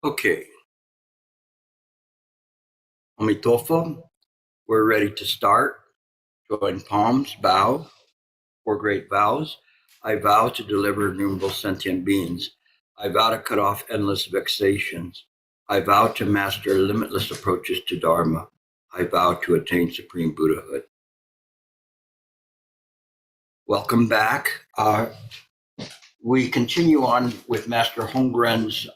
Okay, Omitofo, we're ready to start. Join palms, bow, four great vows. I vow to deliver innumerable sentient beings. I vow to cut off endless vexations. I vow to master limitless approaches to Dharma. I vow to attain supreme Buddhahood. Welcome back. We continue on with Master Hongren's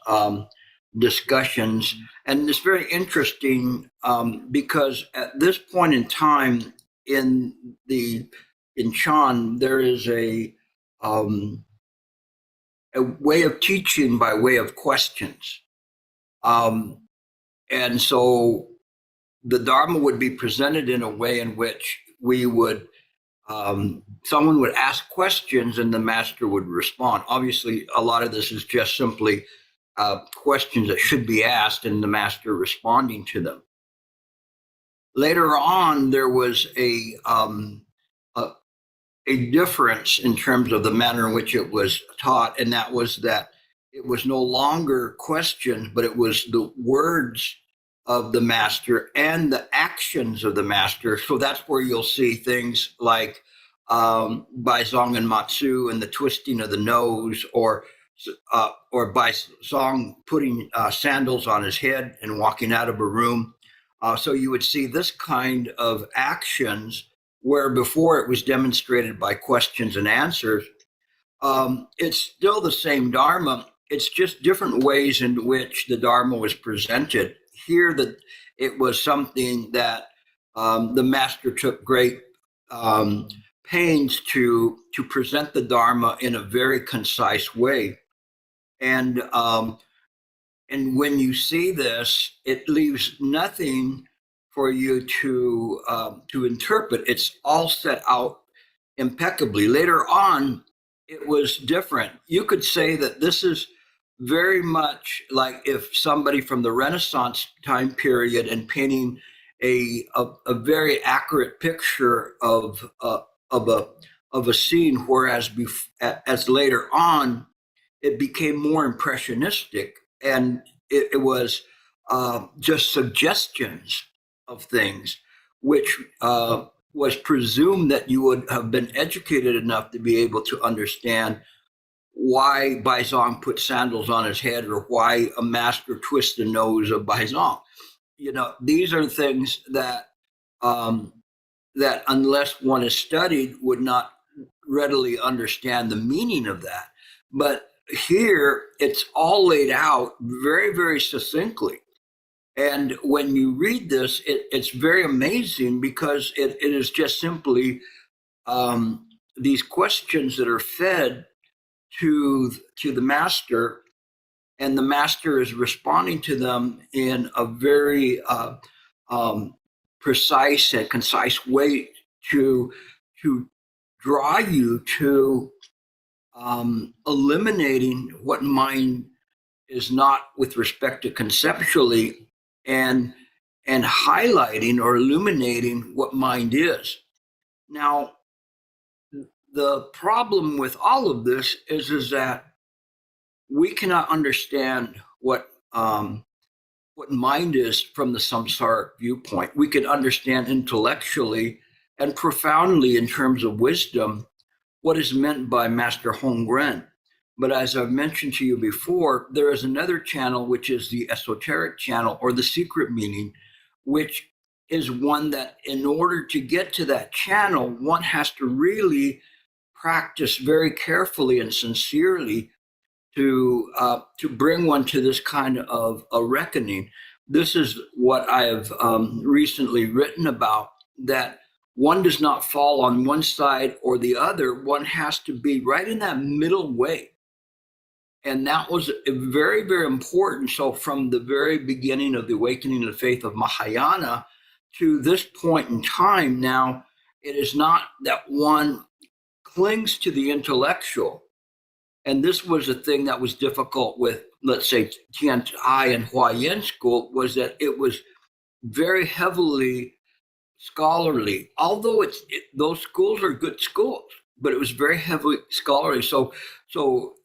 discussions, and it's very interesting because at this point in time in Chan, there is a way of teaching by way of questions, and so the Dharma would be presented in a way in which we would someone would ask questions and the master would respond. Obviously, a lot of this is just simply questions that should be asked and the master responding to them. Later on, there was a difference in terms of the manner in which it was taught, and that was that it was no longer questions, but it was the words of the master and the actions of the master. So that's where you'll see things like Baizong and Matsu and the twisting of the nose, or Baizong putting sandals on his head and walking out of a room. So you would see this kind of actions where before it was demonstrated by questions and answers. It's still the same Dharma. It's just different ways in which the Dharma was presented. Here, that it was something that the master took great pains to present the Dharma in a very concise way, and when you see this, it leaves nothing for you to interpret. It's all set out impeccably. Later on, it was different. You could say that this is very much like if somebody from the Renaissance time period and painting a very accurate picture of a scene, whereas as later on it became more impressionistic and it was just suggestions of things, which was presumed that you would have been educated enough to be able to understand why Baizong put sandals on his head or why a master twists the nose of Baizong. These are things that that unless one is studied would not readily understand the meaning of that. But here it's all laid out very, very succinctly. And when you read this, it's very amazing because it is just simply these questions that are fed to the master, and the master is responding to them in a very precise and concise way to draw you to eliminating what mind is not with respect to conceptually, and highlighting or illuminating what mind is. Now, the problem with all of this is that we cannot understand what mind is from the samsaric viewpoint. We can understand intellectually and profoundly in terms of wisdom what is meant by Master Hongren. But as I've mentioned to you before, there is another channel, which is the esoteric channel or the secret meaning, which is one that in order to get to that channel, one has to really practice very carefully and sincerely to bring one to this kind of a reckoning. This is what I have recently written about, that one does not fall on one side or the other. One has to be right in that middle way. And that was very, very important. So from the very beginning of the awakening of the faith of Mahayana to this point in time now, it is not that one clings to the intellectual. And this was a thing that was difficult with, let's say, Tian Tai and Huayan school, was that it was very heavily scholarly, although those schools are good schools, but it was very heavily scholarly. So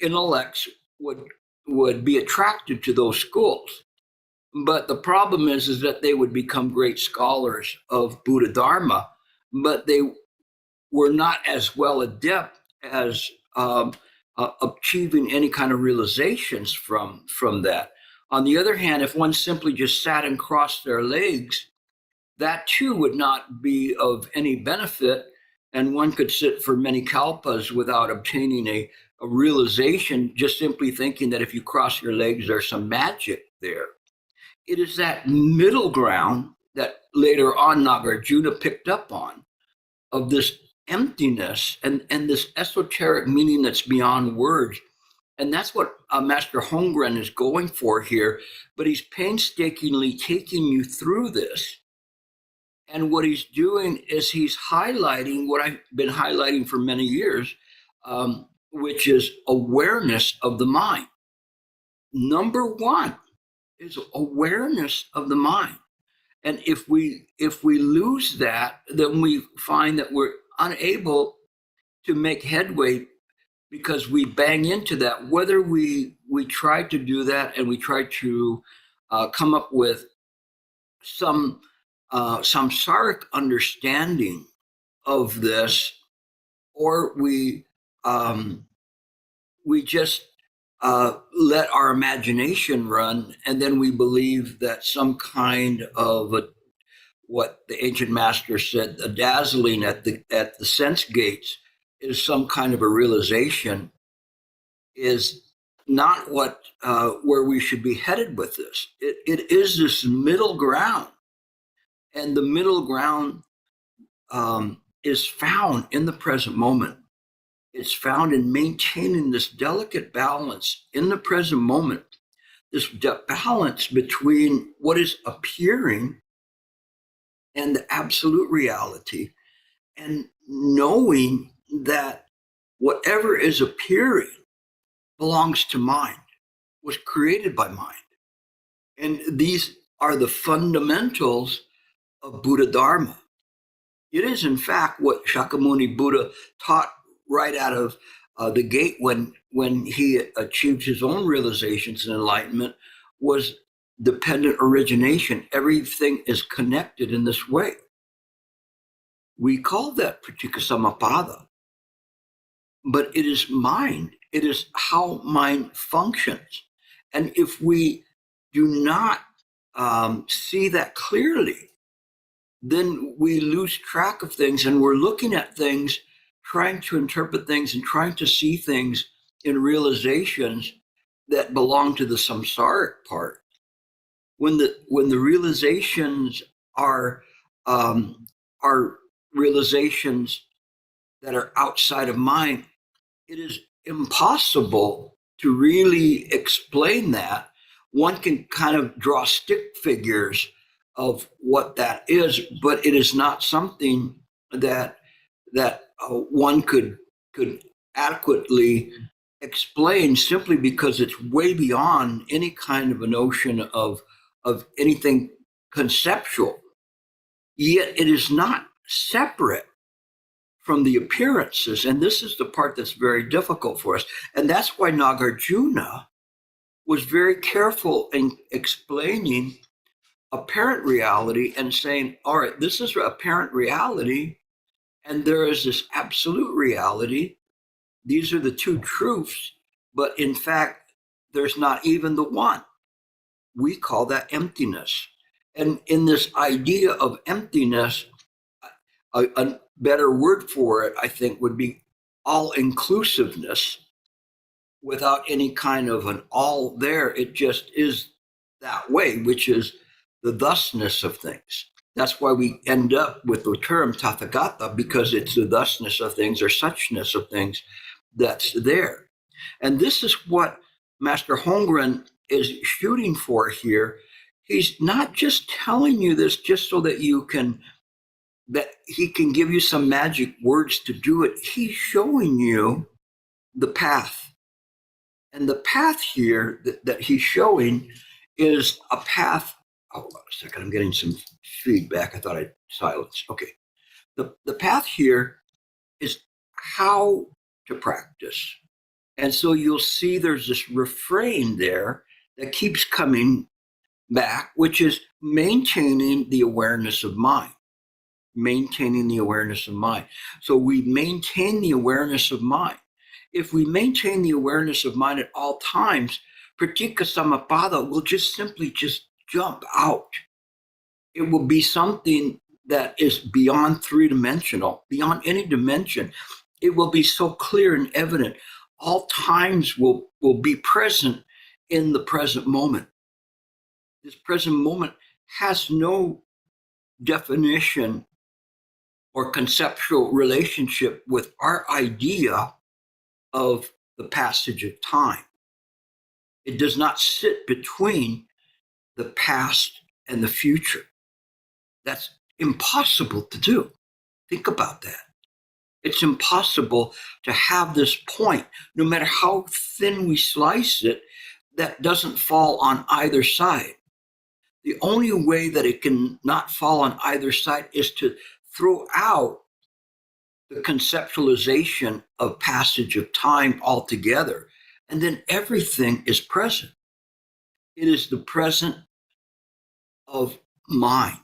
intellects would would be attracted to those schools. But the problem is that they would become great scholars of Buddha Dharma, but they were not as well adept as achieving any kind of realizations from that. On the other hand, if one simply just sat and crossed their legs, that too would not be of any benefit, and one could sit for many kalpas without obtaining a realization, just simply thinking that if you cross your legs, there's some magic there. It is that middle ground that later on Nagarjuna picked up on, of this emptiness and this esoteric meaning that's beyond words. And that's what Master Hongren is going for here, but he's painstakingly taking you through this. And what he's doing is he's highlighting what I've been highlighting for many years, which is awareness of the mind. Number one is awareness of the mind. And if we lose that, then we find that we're unable to make headway, because we bang into that. Whether we try to do that and we try to come up with some samsaric understanding of this, or we just let our imagination run, and then we believe that some kind of what the ancient master said, a dazzling at the sense gates, is some kind of a realization, is not what where we should be headed with this. It is this middle ground, and the middle ground is found in the present moment. It's found in maintaining this delicate balance in the present moment, this balance between what is appearing and the absolute reality, and knowing that whatever is appearing belongs to mind, was created by mind. And these are the fundamentals of Buddha Dharma. It is, in fact, what Shakyamuni Buddha taught right out of the gate when he achieved his own realizations and enlightenment, was dependent origination. Everything is connected in this way. We call that pratika samapada, but it is mind. It is how mind functions. And if we do not see that clearly, then we lose track of things, and we're looking at things, trying to interpret things and trying to see things in realizations that belong to the samsaric part. When the realizations are realizations that are outside of mind, it is impossible to really explain that. One can kind of draw stick figures of what that is, but it is not something that one could adequately explain, simply because it's way beyond any kind of a notion of anything conceptual. Yet it is not separate from the appearances, and this is the part that's very difficult for us. And that's why Nagarjuna was very careful in explaining apparent reality and saying, all right, this is apparent reality, and there is this absolute reality. These are the two truths, but in fact, there's not even the one. We call that emptiness. And in this idea of emptiness, a better word for it, I think, would be all-inclusiveness, without any kind of an all there. It just is that way, which is the thusness of things. That's why we end up with the term Tathagata, because it's the thusness of things or suchness of things that's there. And this is what Master Hongren is shooting for here. He's not just telling you this just so that he can give you some magic words to do it. He's showing you the path. And the path here that he's showing is a path. Oh, hold on a second. I'm getting some feedback. I thought I'd silence. Okay. The path here is how to practice. And so you'll see there's this refrain there that keeps coming back, which is maintaining the awareness of mind. Maintaining the awareness of mind. So we maintain the awareness of mind. If we maintain the awareness of mind at all times, pratika samappada will just simply just jump out. It will be something that is beyond three-dimensional, beyond any dimension. It will be so clear and evident. All times will be present in the present moment. This present moment has no definition or conceptual relationship with our idea of the passage of time. It does not sit between the past and the future. That's impossible to do. Think about that. It's impossible to have this point, no matter how thin we slice it, that doesn't fall on either side. The only way that it can not fall on either side is to throw out the conceptualization of passage of time altogether. And then everything is present. It is the present of mind.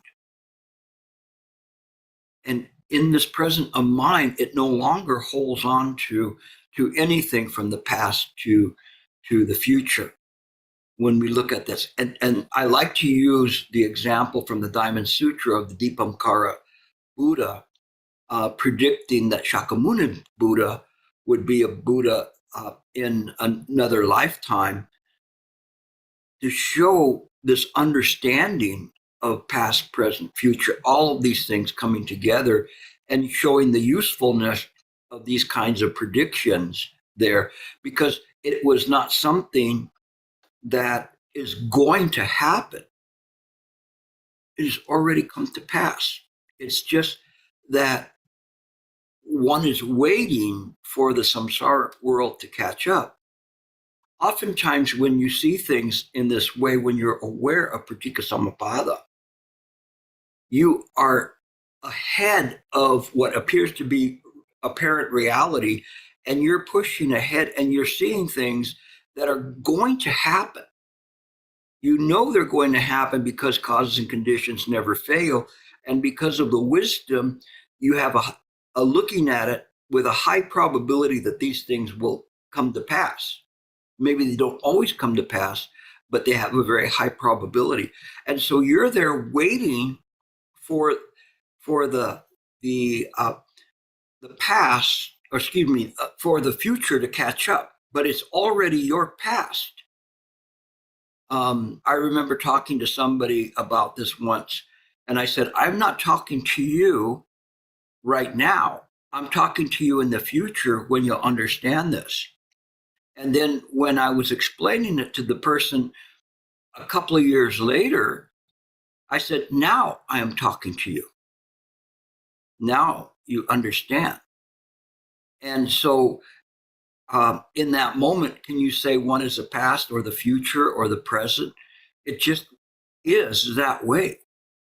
And in this present of mind, it no longer holds on to anything from the past to the future when we look at this. And I like to use the example from the Diamond Sutra of the Dipankara Buddha, predicting that Shakyamuni Buddha would be a Buddha in another lifetime, to show this understanding of past, present, future, all of these things coming together and showing the usefulness of these kinds of predictions there, because it was not something that is going to happen. It has already come to pass. It's just that one is waiting for the samsara world to catch up. Oftentimes, when you see things in this way, when you're aware of pratika samappada, you are ahead of what appears to be apparent reality, and you're pushing ahead and you're seeing things that are going to happen. You know they're going to happen because causes and conditions never fail, and because of the wisdom, you have a looking at it with a high probability that these things will come to pass. Maybe they don't always come to pass, but they have a very high probability. And so you're there waiting for the past, or excuse me, for the future to catch up, but it's already your past. I remember talking to somebody about this once, and I said, I'm not talking to you right now. I'm talking to you in the future when you'll understand this. And then when I was explaining it to the person a couple of years later, I said, now I am talking to you. Now you understand. And so in that moment, can you say one is the past or the future or the present? It just is that way,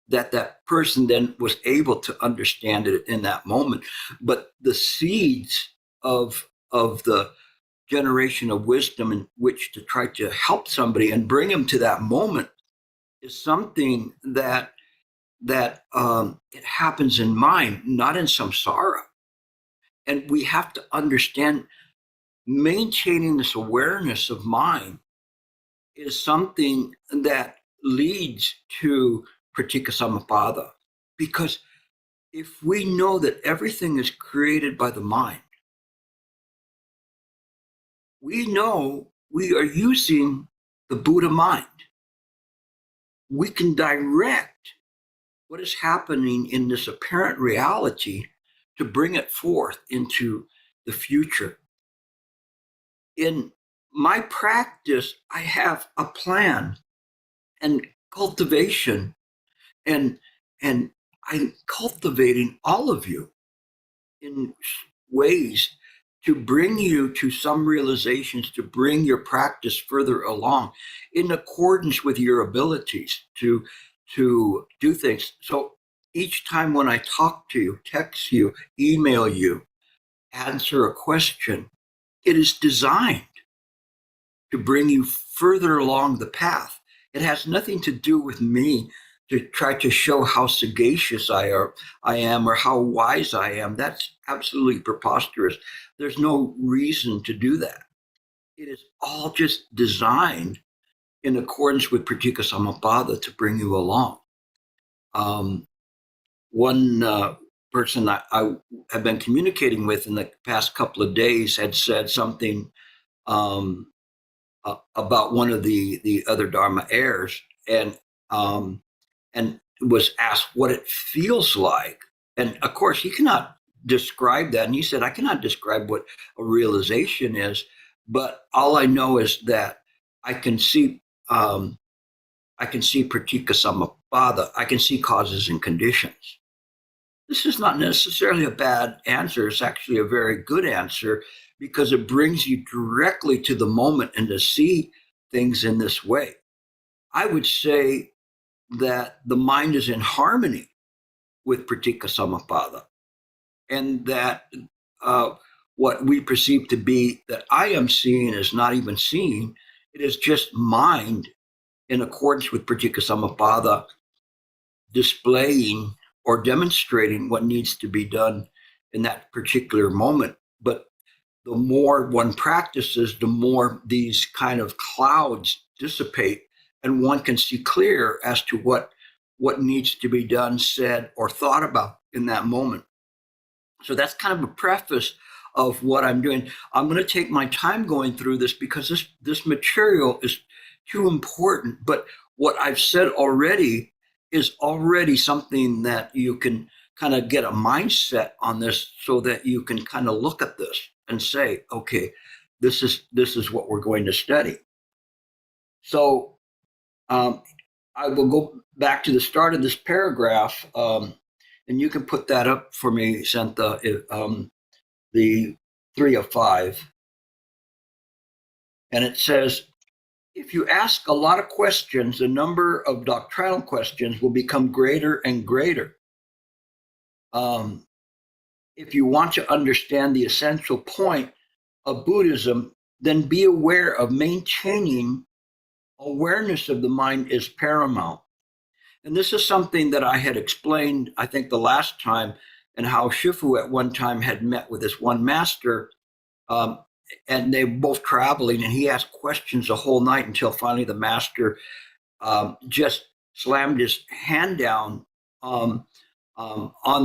that person then was able to understand it in that moment. But the seeds of the generation of wisdom in which to try to help somebody and bring them to that moment is something that it happens in mind, not in samsara. And we have to understand maintaining this awareness of mind is something that leads to pratika samappada. Because if we know that everything is created by the mind, we know we are using the Buddha mind. We can direct what is happening in this apparent reality to bring it forth into the future. In my practice, I have a plan and cultivation, and I'm cultivating all of you in ways to bring you to some realizations, to bring your practice further along in accordance with your abilities to do things. So each time when I talk to you, text you, email you, answer a question, It is designed to bring you further along the path. It has nothing to do with me to try to show how sagacious I am or how wise I am. That's absolutely preposterous. There's no reason to do that. It is all just designed in accordance with Pratika Samappada to bring you along. One person I have been communicating with in the past couple of days had said something about one of the other Dharma heirs, and was asked what it feels like. And of course, he cannot describe that. And he said, I cannot describe what a realization is, but all I know is that I can see pratika samappada. I can see causes and conditions. This is not necessarily a bad answer. It's actually a very good answer because it brings you directly to the moment and to see things in this way. I would say that the mind is in harmony with pratika samappada, and that what we perceive to be that I am seeing is not even seeing. It is just mind in accordance with pratika samappada displaying or demonstrating what needs to be done in that particular moment. But the more one practices, the more these kind of clouds dissipate, and one can see clear as to what needs to be done, said, or thought about in that moment. So that's kind of a preface of what I'm doing. I'm going to take my time going through this because this material is too important. But what I've said already is already something that you can kind of get a mindset on this, so that you can kind of look at this and say, okay, this is what we're going to study. So I will go back to the start of this paragraph, and you can put that up for me, Santa, the 3 of 5. And it says, if you ask a lot of questions, the number of doctrinal questions will become greater and greater. If you want to understand the essential point of Buddhism, then be aware of maintaining awareness of the mind is paramount. And this is something that I had explained, I think, the last time, and how Shifu at one time had met with this one master, and they were both traveling, and he asked questions the whole night until finally the master just slammed his hand down on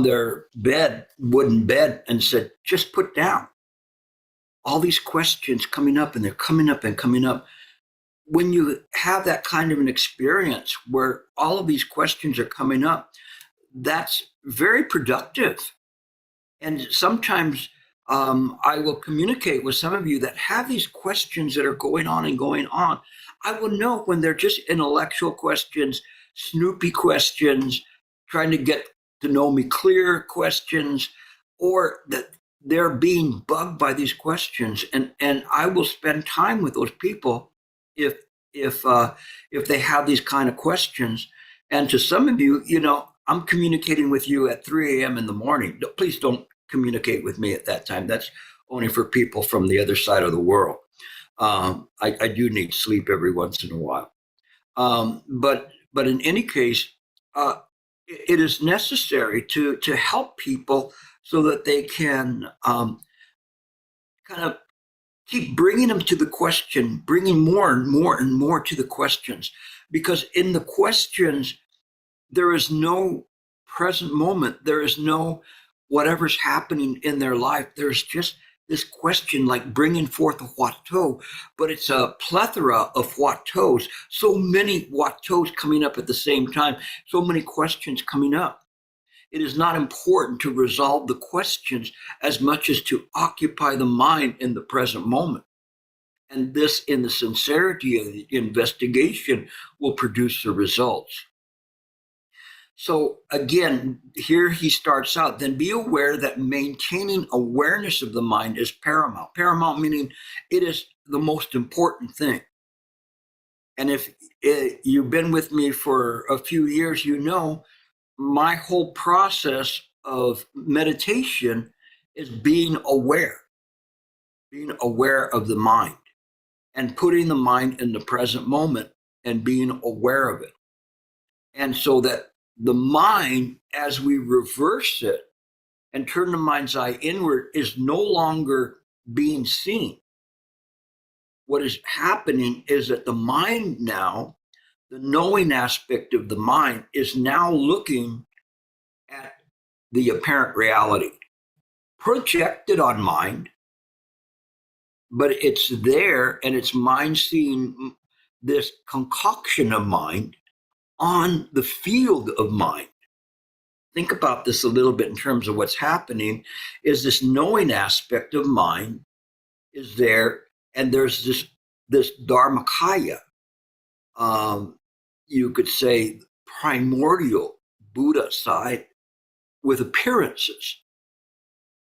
their bed, wooden bed, and said, just put down. All these questions coming up, and they're coming up and coming up. When you have that kind of an experience where all of these questions are coming up, that's very productive. And sometimes I will communicate with some of you that have these questions that are going on and going on. I will know when they're just intellectual questions, snoopy questions, trying to get to know me clear questions, or that they're being bugged by these questions. And I will spend time with those people if they have these kind of questions. And to some of you, I'm communicating with you at 3 a.m. in the morning. Please don't communicate with me at that time. That's only for people from the other side of the world. I do need sleep every once in a while. But in any case, it is necessary to help people so that they can kind of keep bringing them to the question, bringing more and more and more to the questions. Because in the questions, there is no present moment. There is no whatever's happening in their life. There's just this question, like bringing forth a huato, but it's a plethora of huatos. So many huatos coming up at the same time. So many questions coming up. It is not important to resolve the questions as much as to occupy the mind in the present moment. And this, in the sincerity of the investigation, will produce the results. So again, here he starts out, then be aware that maintaining awareness of the mind is paramount. Paramount meaning it is the most important thing. And if you've been with me for a few years, you know my whole process of meditation is being aware. being aware of the mind and putting the mind in the present moment and being aware of it. And so that the mind, as we reverse it and turn the mind's eye inward, is no longer being seen. What is happening is that the mind now, the knowing aspect of the mind, is now looking at the apparent reality, projected on mind, but it's there, and it's mind seeing this concoction of mind on the field of mind. Think about this a little bit in terms of what's happening is this knowing aspect of mind is there, and there's this Dharmakaya, you could say primordial Buddha side with appearances.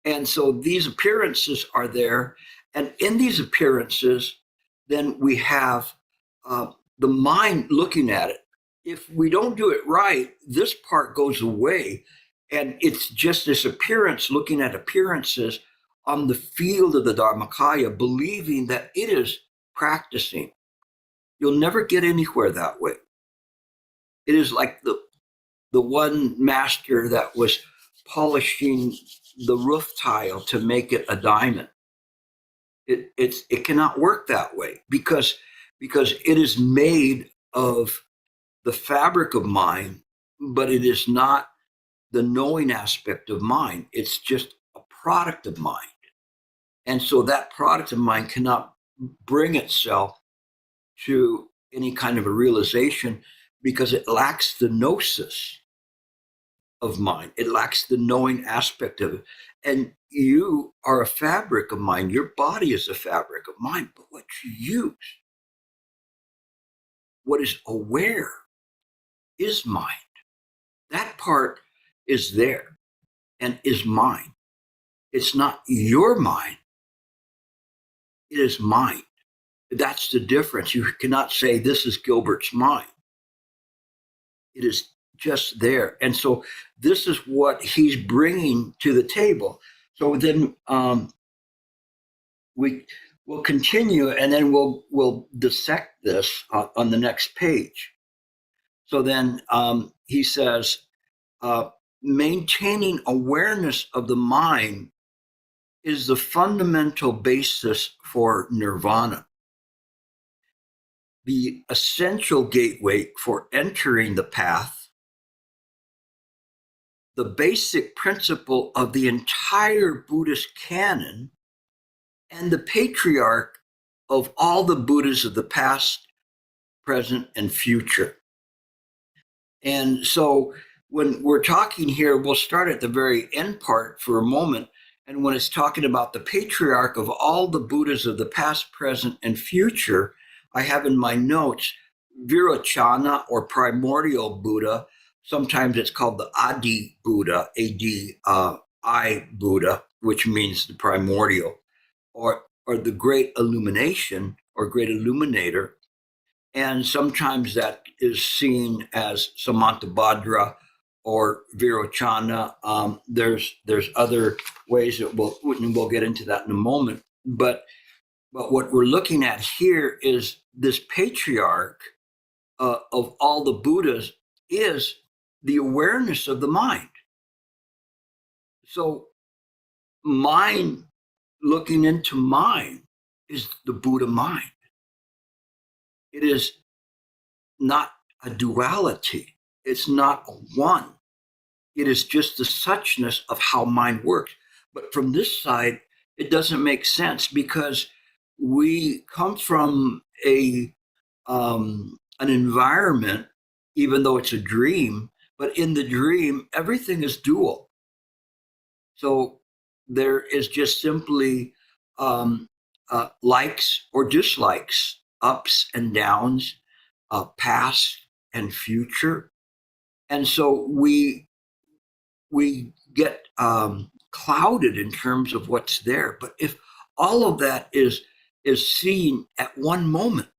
And so these appearances are there, and in these appearances, then we have the mind looking at it. If we don't do it right, this part goes away, and it's just this appearance looking at appearances on the field of the Dharmakaya, believing that it is practicing. You'll never get anywhere that way. It is like the one master that was polishing the roof tile to make it a diamond. It cannot work that way because it is made of the fabric of mind, but it is not the knowing aspect of mind. It's just a product of mind. And so that product of mind cannot bring itself to any kind of a realization because it lacks the gnosis of mind. It lacks the knowing aspect of it. And you are a fabric of mind. Your body is a fabric of mind, but what you use, what is aware, is mind. That part is there and is mine. It's not your mind. It is mine. That's the difference. You cannot say this is Gilbert's mind. It is just there. And so this is what he's bringing to the table. So then we will continue, and then we'll dissect this on the next page. So then he says, maintaining awareness of the mind is the fundamental basis for nirvana, the essential gateway for entering the path, the basic principle of the entire Buddhist canon, and the patriarch of all the Buddhas of the past, present, and future. And so when we're talking here, we'll start at the very end part for a moment. And when it's talking about the patriarch of all the Buddhas of the past, present, and future, I have in my notes Vairochana or Primordial Buddha. Sometimes it's called the Adi Buddha, A-D-I Buddha, which means the primordial, or the Great Illumination or Great Illuminator. And sometimes that is seen as Samantabhadra or Vairochana. There's other ways that we'll get into that in a moment. But what we're looking at here is this patriarch of all the Buddhas is the awareness of the mind. So mind looking into mind is the Buddha mind. It is not a duality. It's not a one. It is just the suchness of how mind works. But from this side, it doesn't make sense because we come from an environment, even though it's a dream, but in the dream, everything is dual. So there is just simply likes or dislikes, ups and downs, past and future. And so we get clouded in terms of what's there. But if all of that is seen at one moment,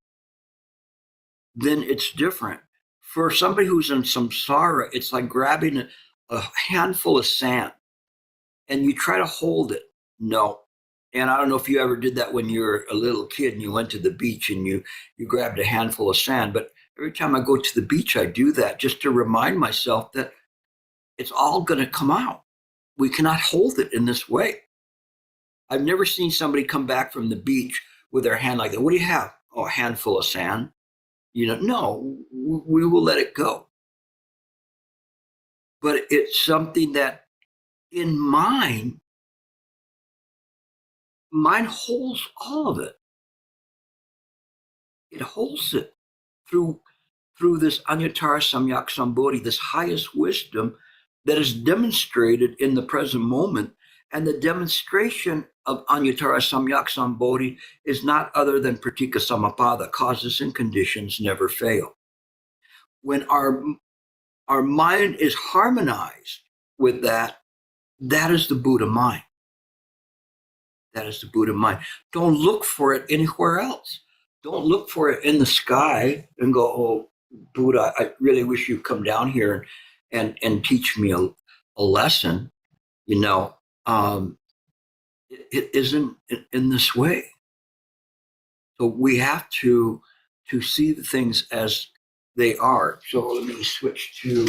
then it's different. For somebody who's in samsara, it's like grabbing a handful of sand and you try to hold it. No, And I don't know if you ever did that when you were a little kid and you went to the beach and you grabbed a handful of sand. But every time I go to the beach, I do that just to remind myself that it's all going to come out. We cannot hold it in this way. I've never seen somebody come back from the beach with their hand like that. What do you have? Oh, a handful of sand. No, we will let it go. But it's something that in mind holds all of it. It holds it through this Anuttara Samyak Sambodhi, this highest wisdom that is demonstrated in the present moment. And the demonstration of Anuttara Samyak Sambodhi is not other than Pratika Samapada, causes and conditions never fail. When our mind is harmonized with that, that is the Buddha mind. That is the Buddha mind. Don't look for it anywhere else. Don't look for it in the sky and go, oh, Buddha, I really wish you'd come down here and teach me a lesson. It isn't in this way. So we have to see the things as they are. So let me switch to,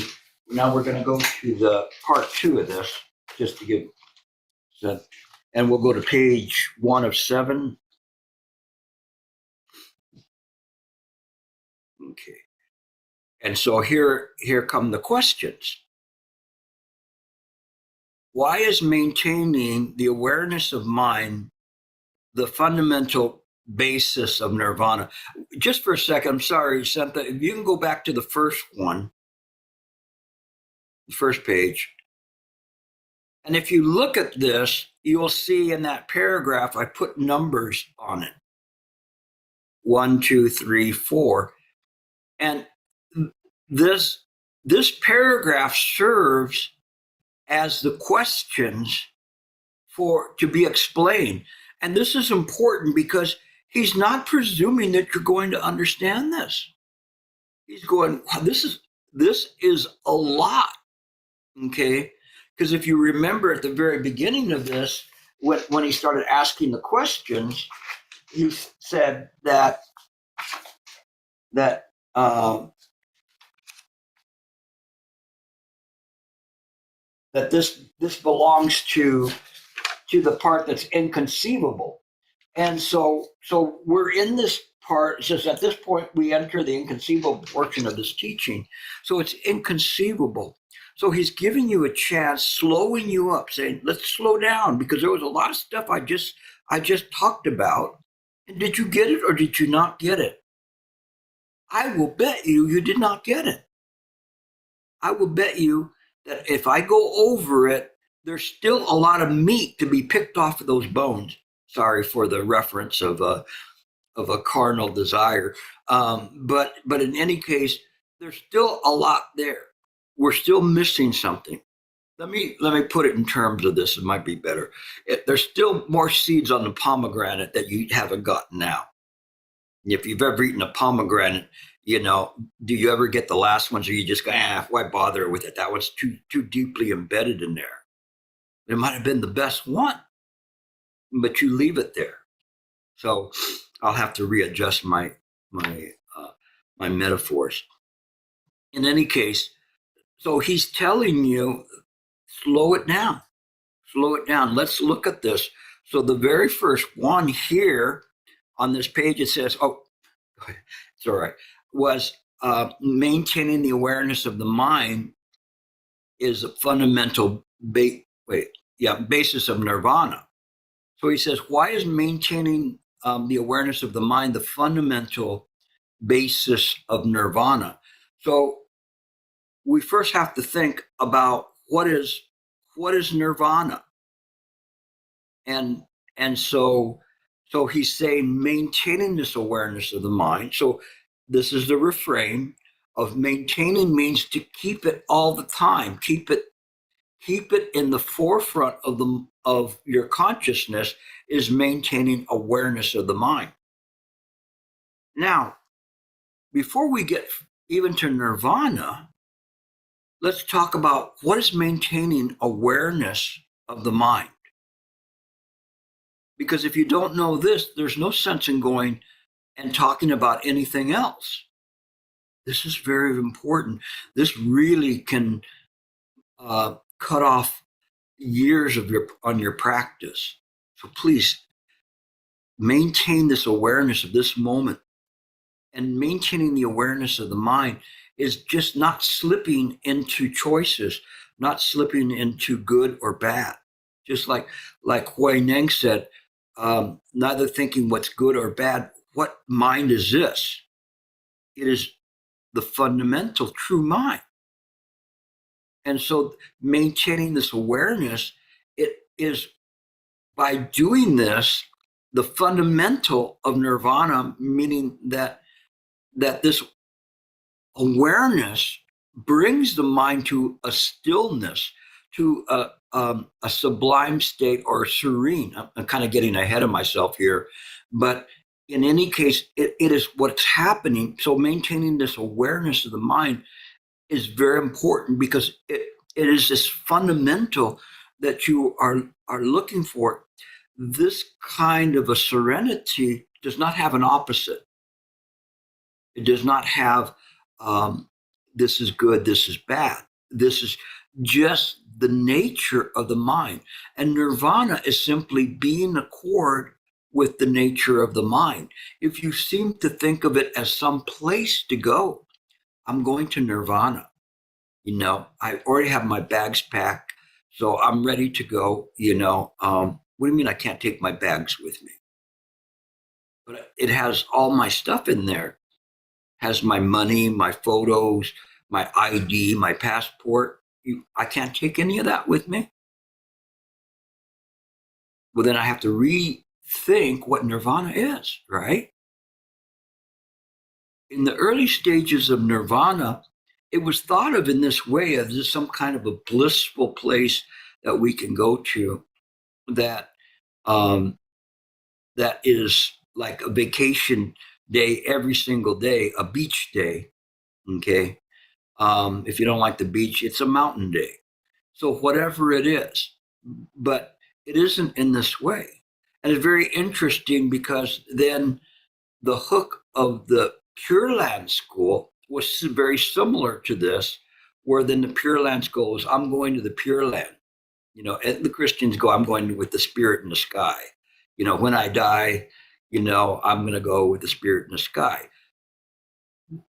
now we're going to go to the part 2 of this, just to give, and we'll go to page 1 of 7. Okay. And so here come the questions. Why is maintaining the awareness of mind the fundamental basis of nirvana? Just for a second, I'm sorry, Santha, if you can go back to the first one, the first page. And if you look at this, you'll see in that paragraph, I put numbers on it. 1, 2, 3, 4. And this paragraph serves as the questions to be explained. And this is important because he's not presuming that you're going to understand this. He's going, wow, this is a lot. Okay? Because if you remember at the very beginning of this, when he started asking the questions, he said that this belongs to the part that's inconceivable. And so we're in this part. It says at this point we enter the inconceivable portion of this teaching. So it's inconceivable. So he's giving you a chance, slowing you up, saying, let's slow down, because there was a lot of stuff I just talked about. And did you get it or did you not get it? I will bet you did not get it. I will bet you that if I go over it, there's still a lot of meat to be picked off of those bones. Sorry for the reference of a carnal desire. But in any case, there's still a lot there. We're still missing something. Let me put it in terms of this. It might be better. There's still more seeds on the pomegranate that you haven't gotten out. If you've ever eaten a pomegranate, do you ever get the last ones, or you just go, why bother with it? That one's too deeply embedded in there. It might have been the best one, but you leave it there. So I'll have to readjust my metaphors. In any case, so he's telling you, slow it down. Slow it down. Let's look at this. So the very first one here on this page, it says, oh, it's all right, was maintaining the awareness of the mind is a fundamental basis of nirvana. So he says, why is maintaining the awareness of the mind the fundamental basis of nirvana? So we first have to think about what is nirvana, and so he's saying maintaining this awareness of the mind. So this is the refrain of maintaining, means to keep it all the time, keep it in the forefront of your consciousness, is maintaining awareness of the mind. Now, before we get even to nirvana, let's talk about what is maintaining awareness of the mind. Because if you don't know this, there's no sense in going and talking about anything else. This is very important. This really can cut off years of your practice. So please maintain this awareness of this moment. And maintaining the awareness of the mind is just not slipping into choices, not slipping into good or bad. Just like Hui Neng said, neither thinking what's good or bad. What mind is this? It is the fundamental true mind. And so maintaining this awareness, it is by doing this, the fundamental of nirvana, meaning that this awareness brings the mind to a stillness, to a sublime state or serene. I'm kind of getting ahead of myself here, but in any case, it is what's happening. So maintaining this awareness of the mind is very important because it is this fundamental that you are looking for. This kind of a serenity does not have an opposite. It does not have this is good, this is bad. This is just the nature of the mind. And nirvana is simply being in accord with the nature of the mind. If you seem to think of it as some place to go, I'm going to nirvana. I already have my bags packed, so I'm ready to go. What do you mean I can't take my bags with me? But it has all my stuff in there. Has my money, my photos, my ID, my passport. I can't take any of that with me. Well, then I have to rethink what nirvana is, right? In the early stages of nirvana, it was thought of in this way as some kind of a blissful place that we can go to that that is like a vacation day every single day, a beach day. Okay. If you don't like the beach, it's a mountain day. So whatever it is, but it isn't in this way. And it's very interesting because then the hook of the Pure Land School was very similar to this, where then the Pure Land School is, I'm going to the Pure Land. And the Christians go, I'm going with the spirit in the sky. When I die, I'm going to go with the spirit in the sky.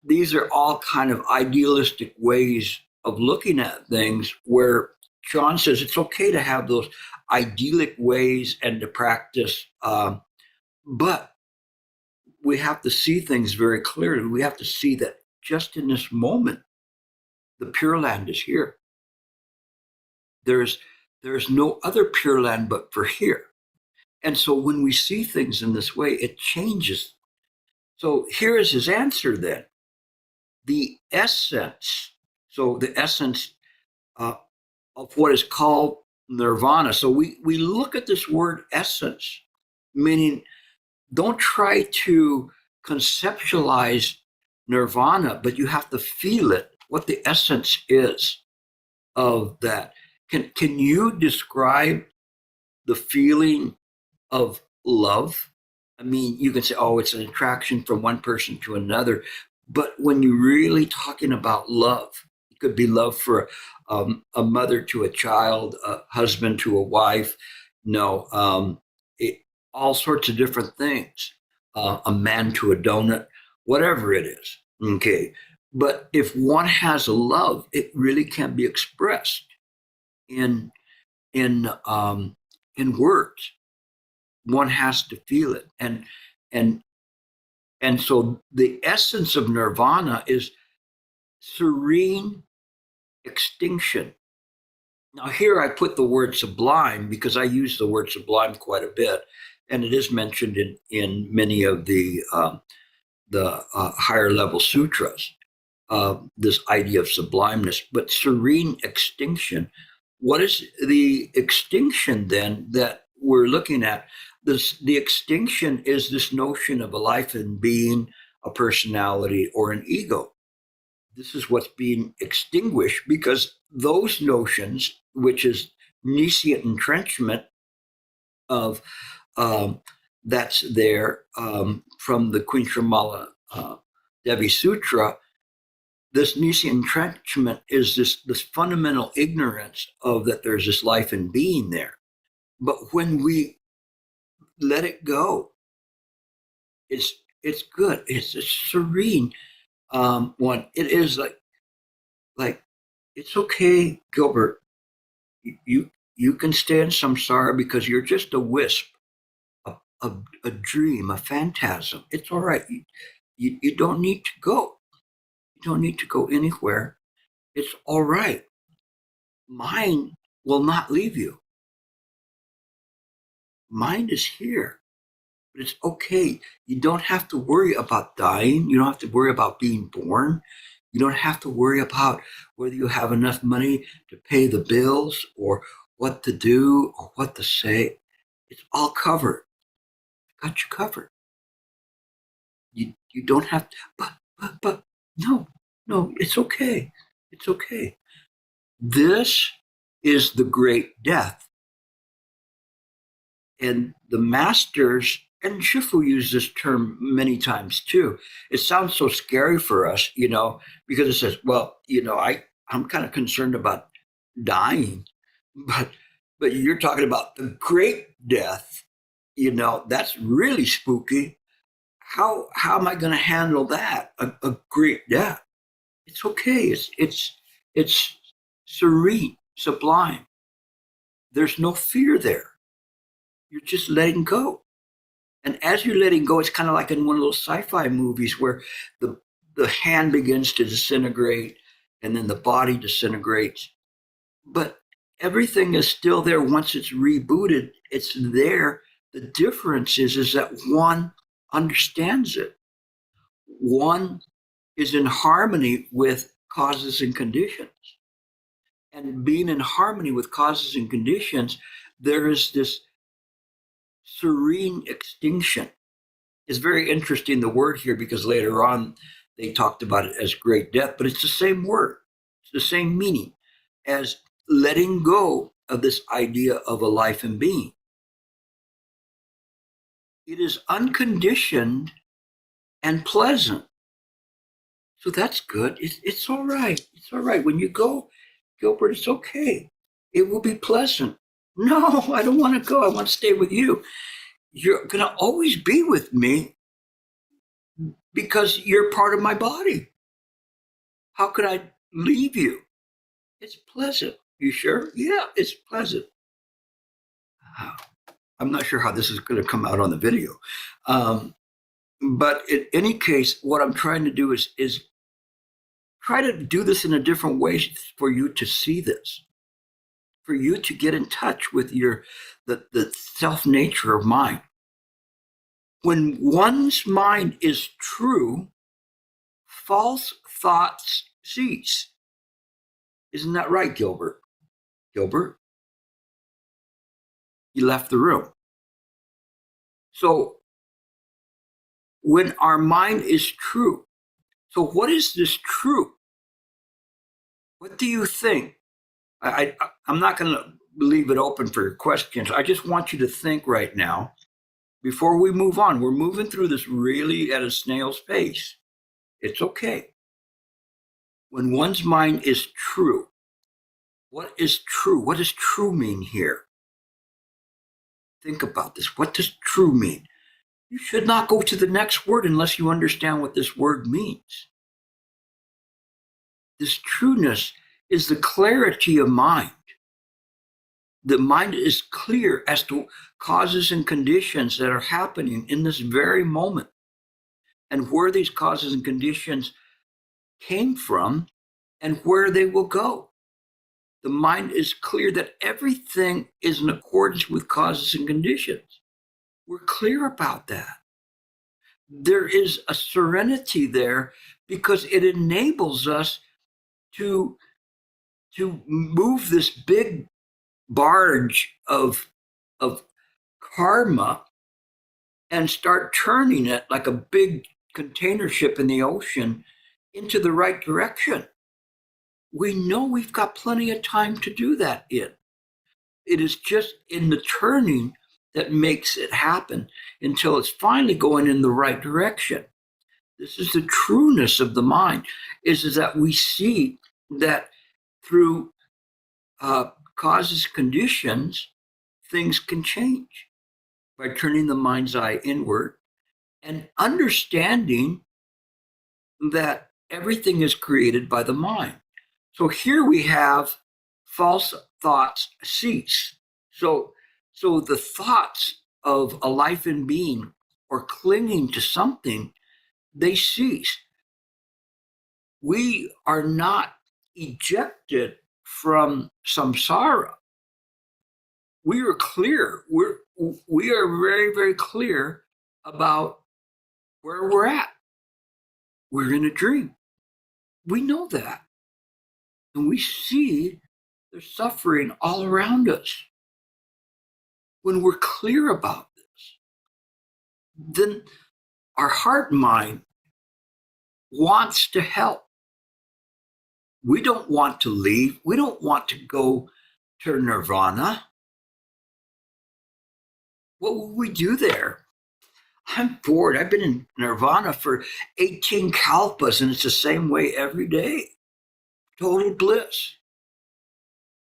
These are all kind of idealistic ways of looking at things where John says it's okay to have those idyllic ways and to practice, but we have to see things very clearly. We have to see that just in this moment, the Pure Land is here. There's no other Pure Land but for here. And so when we see things in this way, it changes. So here is his answer then. The essence, so the essence of what is called nirvana. So we look at this word essence, meaning don't try to conceptualize nirvana, but you have to feel it, what the essence is of that. Can you describe the feeling of love? I mean, you can say, oh, it's an attraction from one person to another. But when you're really talking about love, it could be love for a mother to a child, a husband to a wife, all sorts of different things, a man to a donut, whatever it is. Okay. But if one has a love, it really can be expressed in words. One has to feel it, and so the essence of nirvana is serene extinction. Now here I put the word sublime because I use the word sublime quite a bit, and it is mentioned in many of the higher level sutras. This idea of sublimeness, but serene extinction. What is the extinction then that we're looking at? The extinction is this notion of a life and being, a personality, or an ego. This is what's being extinguished because those notions, which is nescient entrenchment of that's there from the Queen Shamala Devi Sutra. This Nisi entrenchment is this fundamental ignorance of that there's this life and being there. But when we let it go, it's good. It's a serene one. It is like it's okay, Gilbert. You can stay in samsara because you're just a wisp, a dream, a phantasm. It's all right. You don't need to go. You don't need to go anywhere. It's all right. Mind will not leave you. Mind is here. But it's okay. You don't have to worry about dying. You don't have to worry about being born. You don't have to worry about whether you have enough money to pay the bills or what to do or what to say. It's all covered. Got you covered. You don't have to, but no, it's okay. It's okay. This is the great death. And the masters, and Shifu used this term many times too. It sounds so scary for us, because it says, well, I'm kind of concerned about dying, but you're talking about the great death, that's really spooky. How am I going to handle that? A great death. It's okay. It's serene, sublime. There's no fear there. You're just letting go. And as you're letting go, it's kind of like in one of those sci-fi movies where the hand begins to disintegrate and then the body disintegrates. But everything is still there once it's rebooted. It's there. The difference is that one understands it. One is in harmony with causes and conditions. And being in harmony with causes and conditions, there is this serene extinction. It's very interesting, the word here, because later on they talked about it as great death, but it's the same word. It's the same meaning as letting go of this idea of a life and being. It is unconditioned and pleasant. So that's good. It's all right. It's all right. When you go, Gilbert, it's okay. It will be pleasant. No, I don't want to go. I want to stay with you. You're going to always be with me because you're part of my body. How could I leave you? It's pleasant. You sure? Yeah, it's pleasant. I'm not sure how this is going to come out on the video. But in any case, what I'm trying to do is try to do this in a different way for you to see this, for you to get in touch with the self-nature of mind. When one's mind is true, false thoughts cease. Isn't that right, Gilbert? Gilbert? You left the room. So when our mind is true, so what is this true? What do you think? I'm not going to leave it open for your questions. I just want you to think right now before we move on. We're moving through this really at a snail's pace. It's okay. When one's mind is true, what is true? What does true mean here? Think about this. What does true mean? You should not go to the next word unless you understand what this word means. This trueness is the clarity of mind. The mind is clear as to causes and conditions that are happening in this very moment and where these causes and conditions came from and where they will go. The mind is clear that everything is in accordance with causes and conditions. We're clear about that. There is a serenity there because it enables us to move this big barge of karma and start turning it like a big container ship in the ocean into the right direction. We know we've got plenty of time to do that in. It is just in the turning that makes it happen until it's finally going in the right direction. This is the trueness of the mind, is that we see that through causes, conditions, things can change by turning the mind's eye inward and understanding that everything is created by the mind. So here we have false thoughts cease. So the thoughts of a life and being or clinging to something, they cease. We are not ejected from samsara. We are clear. We are very, very clear about where we're at. We're in a dream. We know that. And we see there's suffering all around us. When we're clear about this, then our heart and mind wants to help. We don't want to leave. We don't want to go to Nirvana. What will we do there? I'm bored. I've been in Nirvana for 18 kalpas, and it's the same way every day. Total bliss.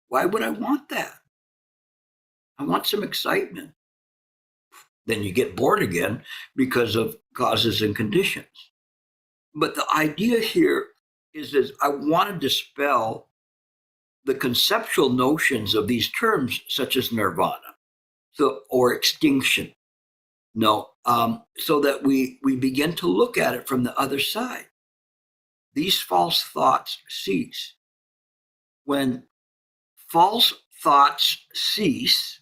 Why would I want that? I want some excitement. Then you get bored again because of causes and conditions. But the idea here is I want to dispel the conceptual notions of these terms, such as nirvana, or extinction. No, so that we begin to look at it from the other side. These false thoughts cease. When false thoughts cease,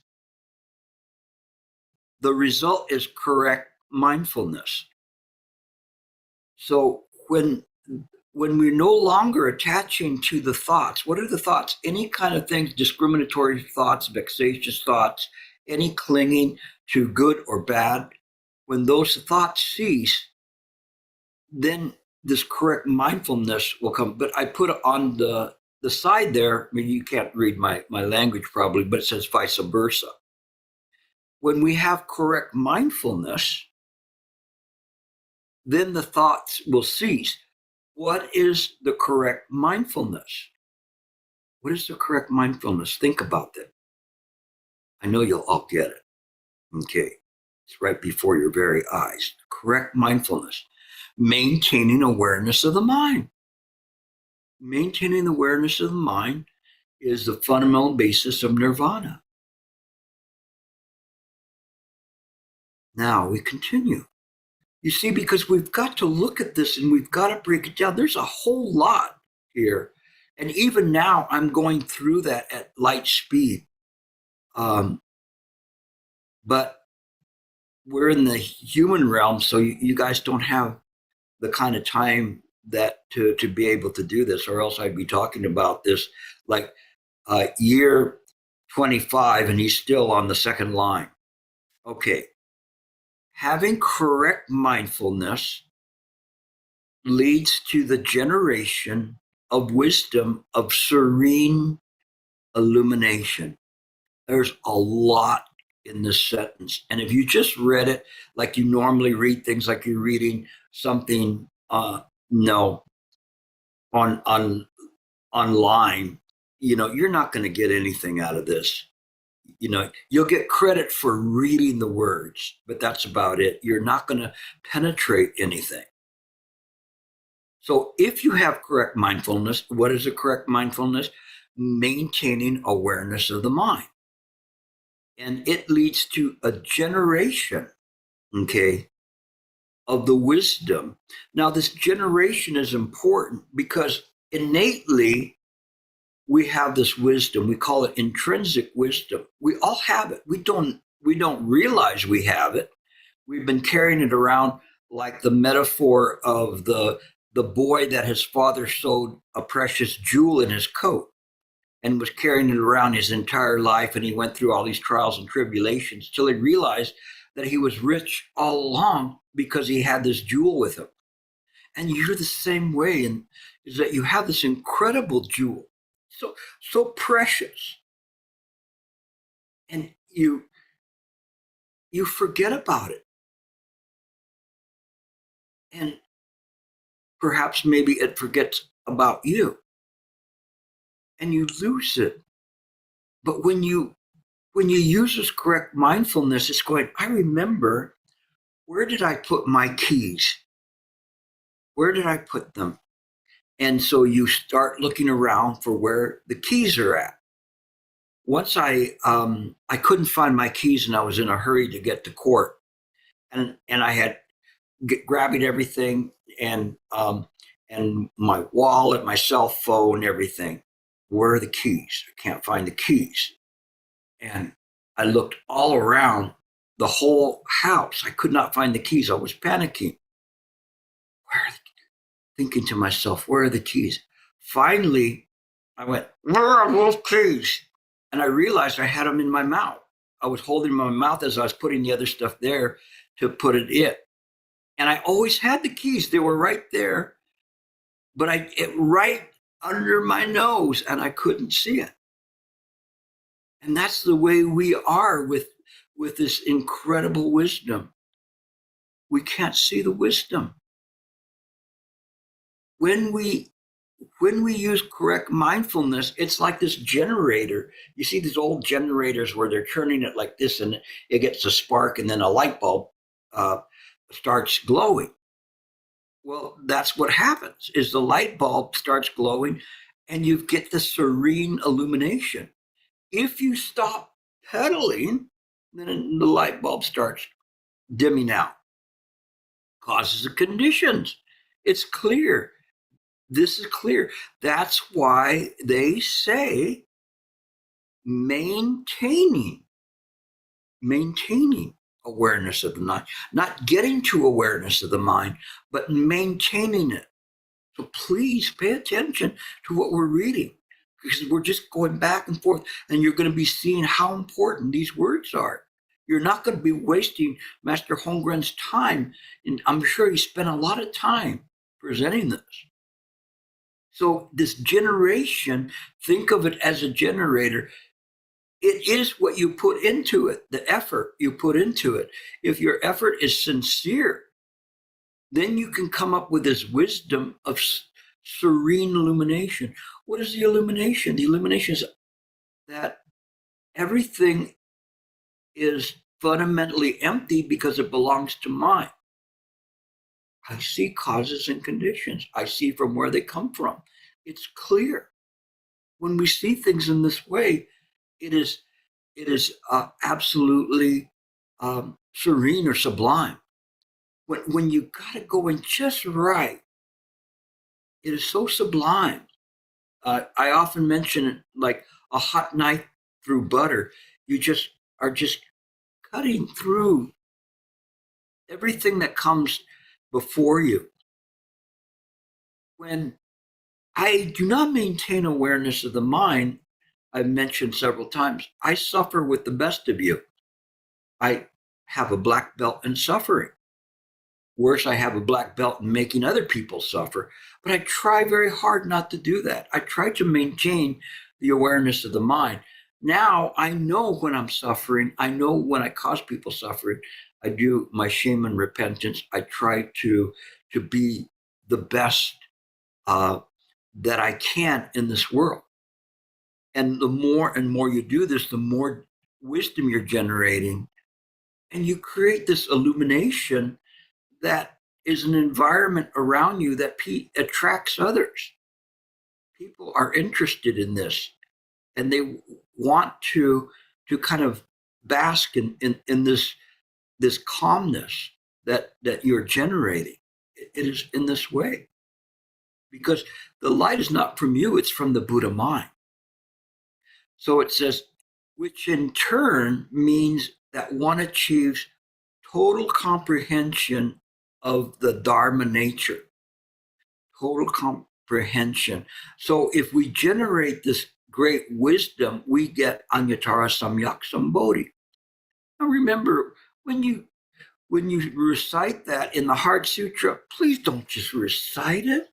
the result is correct mindfulness. So when we're no longer attaching to the thoughts, what are the thoughts? Any kind of things, discriminatory thoughts, vexatious thoughts, any clinging to good or bad, when those thoughts cease, then this correct mindfulness will come. But I put on the side there, I mean, you can't read my language probably, but it says vice versa. When we have correct mindfulness, then the thoughts will cease. What is the correct mindfulness? What is the correct mindfulness? Think about that. I know you'll all get it. Okay. It's right before your very eyes. Correct mindfulness. Maintaining awareness of the mind. Maintaining awareness of the mind is the fundamental basis of nirvana. Now we continue. You see, because we've got to look at this and we've got to break it down. There's a whole lot here. And even now, I'm going through that at light speed. But we're in the human realm, so you guys don't have the kind of time that to be able to do this, or else I'd be talking about this like year 25, and he's still on the second line. Okay. Having correct mindfulness leads to the generation of wisdom of serene illumination. There's a lot in this sentence. And if you just read it like you normally read things, like you're reading something online, you're not going to get anything out of this. You'll get credit for reading the words, but that's about it. You're not going to penetrate anything. So if you have correct mindfulness, what is a correct mindfulness? Maintaining awareness of the mind. And it leads to a generation, okay, of the wisdom. Now, this generation is important because innately we have this wisdom. We call it intrinsic wisdom. We all have it. We don't realize we have it. We've been carrying it around like the metaphor of the boy that his father sewed a precious jewel in his coat and was carrying it around his entire life. And he went through all these trials and tribulations till he realized that he was rich all along because he had this jewel with him. And you're the same way, and is that you have this incredible jewel. So precious. And you forget about it. And perhaps maybe it forgets about you and you lose it. But when you use this correct mindfulness, it's going, I remember, where did I put my keys? Where did I put them? And so you start looking around for where the keys are at. Once I couldn't find my keys and I was in a hurry to get to court, and I had grabbing everything and my wallet, my cell phone, everything. Where are the keys? I can't find the keys. And I looked all around the whole house. I could not find the keys. I was panicking. Where are the keys? Thinking to myself, where are the keys? Finally, I went, where are those keys? And I realized I had them in my mouth. I was holding them in my mouth as I was putting the other stuff there to put it in. And I always had the keys. They were right there, but right under my nose, and I couldn't see it. And that's the way we are with this incredible wisdom. We can't see the wisdom. When we use correct mindfulness, it's like this generator. You see these old generators where they're turning it like this, and it gets a spark, and then a light bulb starts glowing. Well, that's what happens, is the light bulb starts glowing, and you get the serene illumination. If you stop pedaling, then the light bulb starts dimming out. Causes the conditions. It's clear. This is clear. That's why they say maintaining awareness of the mind, not getting to awareness of the mind, but maintaining it. So please pay attention to what we're reading, because we're just going back and forth, and you're going to be seeing how important these words are. You're not going to be wasting Master Hongren's time, and I'm sure he spent a lot of time presenting this. So this generation, think of it as a generator. It is what you put into it, the effort you put into it. If your effort is sincere, then you can come up with this wisdom of serene illumination. What is the illumination? The illumination is that everything is fundamentally empty because it belongs to mind. I see causes and conditions. I see from where they come from. It's clear. When we see things in this way, it is absolutely serene or sublime. When you got it going just right, it is so sublime. I often mention it like a hot knife through butter. You just are just cutting through everything that comes before you. When I do not maintain awareness of the mind, I've mentioned several times, I suffer with the best of you. I have a black belt in suffering. Worse, I have a black belt in making other people suffer. But I try very hard not to do that. I try to maintain the awareness of the mind. Now I know when I'm suffering. I know when I cause people suffering. I do my shame and repentance. I try to be the best that I can in this world. And the more and more you do this, the more wisdom you're generating. And you create this illumination that is an environment around you that attracts others. People are interested in this, and they want to kind of bask in this calmness that you're generating. It is in this way, because the light is not from you, it's from the Buddha mind. So it says, which in turn means that one achieves total comprehension of the Dharma nature. Total comprehension. So if we generate this great wisdom, we get Anyatara Samyak Sambodhi. Now remember, when you recite that in the Heart Sutra, please don't just recite it.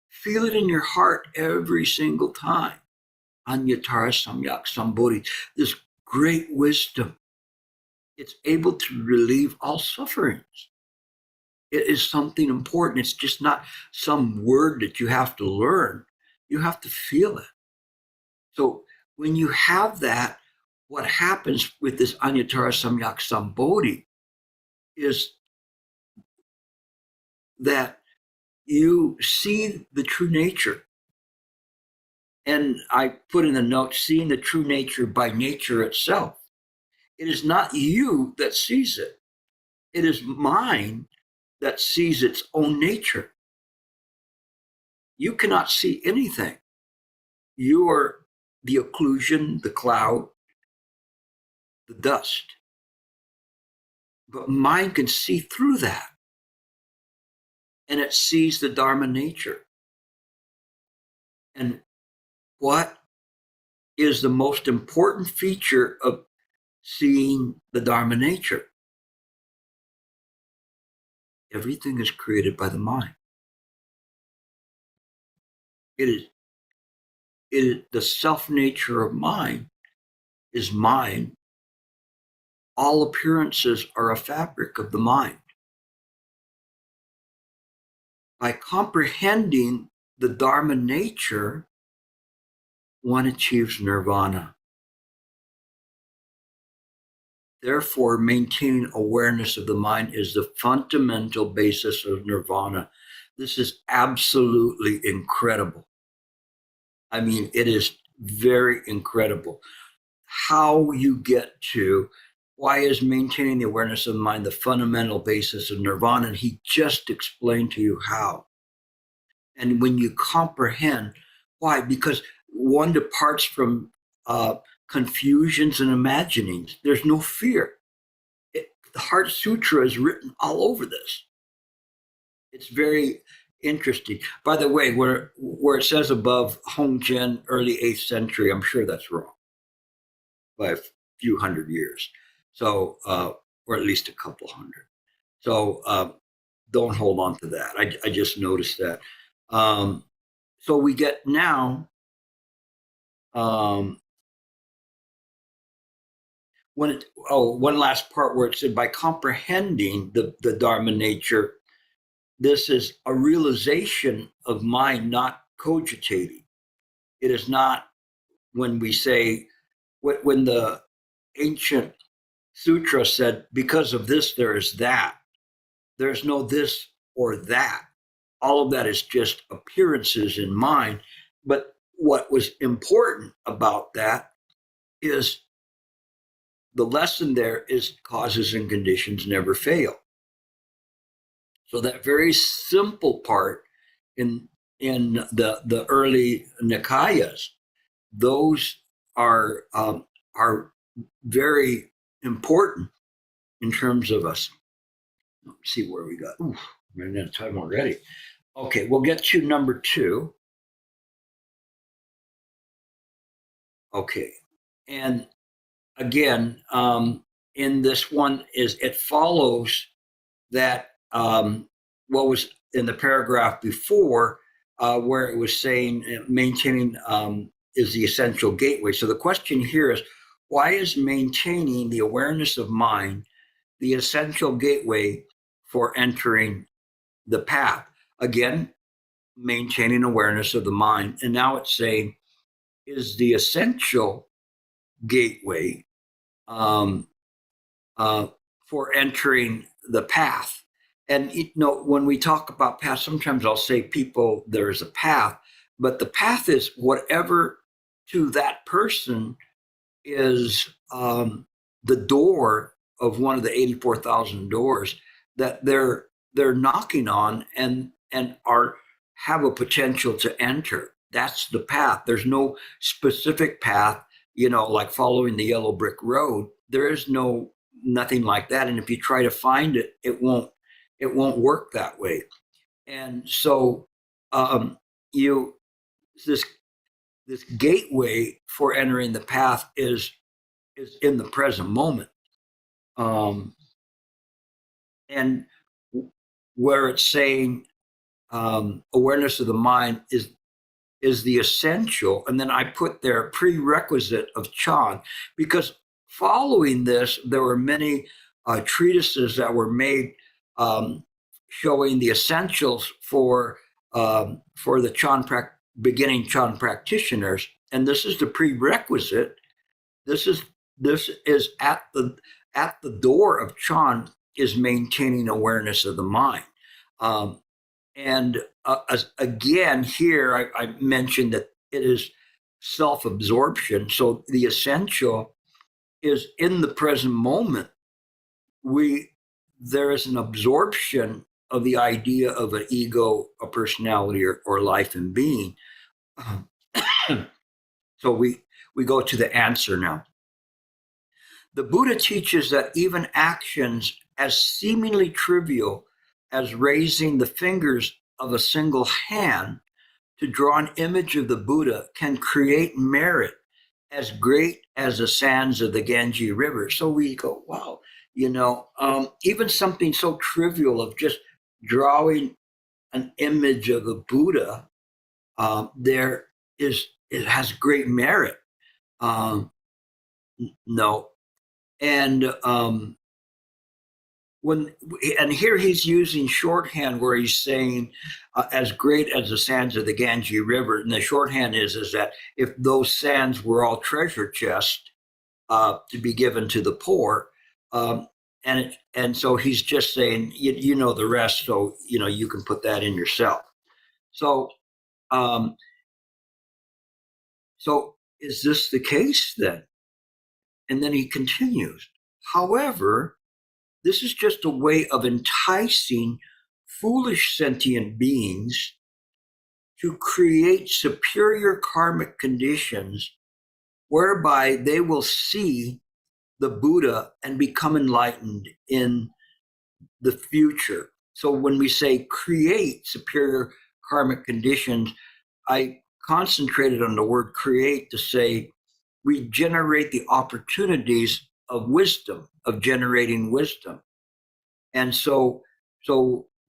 Feel it in your heart every single time. Anyatara Samyak Sambodhi. This great wisdom. It's able to relieve all sufferings. It is something important. It's just not some word that you have to learn. You have to feel it. So when you have that, what happens with this Anuttara Samyak Sambodhi is that you see the true nature. And I put in the note, seeing the true nature by nature itself. It is not you that sees it. It is mind that sees its own nature. You cannot see anything. You are the occlusion, the cloud, the dust. But mind can see through that. And it sees the Dharma nature. And what is the most important feature of seeing the Dharma nature? Everything is created by the mind. It is the self-nature of mind is mind. All appearances are a fabric of the mind. By comprehending the Dharma nature, one achieves nirvana. Therefore, maintaining awareness of the mind is the fundamental basis of nirvana. This is absolutely incredible. I mean, it is very incredible. How you get to, why is maintaining the awareness of the mind the fundamental basis of nirvana? And he just explained to you how. And when you comprehend, why? Because one departs from confusions and imaginings. There's no fear. The Heart Sutra is written all over this. It's very interesting. By the way, where it says above Hongren, early 8th century, I'm sure that's wrong by a few hundred years. So, or at least a couple hundred. So don't hold on to that. I just noticed that. So we get now, one last part where it said, by comprehending the Dharma nature, this is a realization of mind not cogitating. It is not when we say, when the ancient sutra said, because of this, there is that. There's no this or that. All of that is just appearances in mind. But what was important about that is the lesson there is causes and conditions never fail. So that very simple part in the early Nikayas, those are very important in terms of us. Let's see where we got. Ooh, running out of time already. Okay, we'll get to number 2. Okay, and again, in this one is it follows that what was in the paragraph before, where it was saying maintaining is the essential gateway. So the question here is, why is maintaining the awareness of mind the essential gateway for entering the path? Again, maintaining awareness of the mind. And now it's saying is the essential gateway for entering the path. And when we talk about path, sometimes I'll say people, there's a path, but the path is whatever to that person is the door of one of the 84,000 doors that they're knocking on and have a potential to enter. That's the path. There's no specific path, like following the yellow brick road. There is nothing like that. And if you try to find it, it won't work that way. And so this gateway for entering the path is in the present moment. And where it's saying awareness of the mind is the essential, and then I put there prerequisite of Chan, because following this, there were many treatises that were made showing the essentials for the beginning Chan practitioners, and this is the prerequisite. This is at the door of Chan is maintaining awareness of the mind. And again, here I mentioned that it is self-absorption. So the essential is in the present moment. There is an absorption of the idea of an ego, a personality, or life and being. So we go to the answer now. The Buddha teaches that even actions as seemingly trivial as raising the fingers of a single hand to draw an image of the Buddha can create merit as great as the sands of the Ganges River. So we go, wow, even something so trivial of just drawing an image of the Buddha, it has great merit. No, and here he's using shorthand where he's saying as great as the sands of the Ganges River, and the shorthand is that if those sands were all treasure chests to be given to the poor, and so he's just saying you know the rest, so you can put that in yourself. So is this the case then? And then he continues, however, this is just a way of enticing foolish sentient beings to create superior karmic conditions whereby they will see the Buddha and become enlightened in the future. So when we say create superior karmic conditions, I concentrated on the word create to say we generate the opportunities of wisdom, of generating wisdom. And so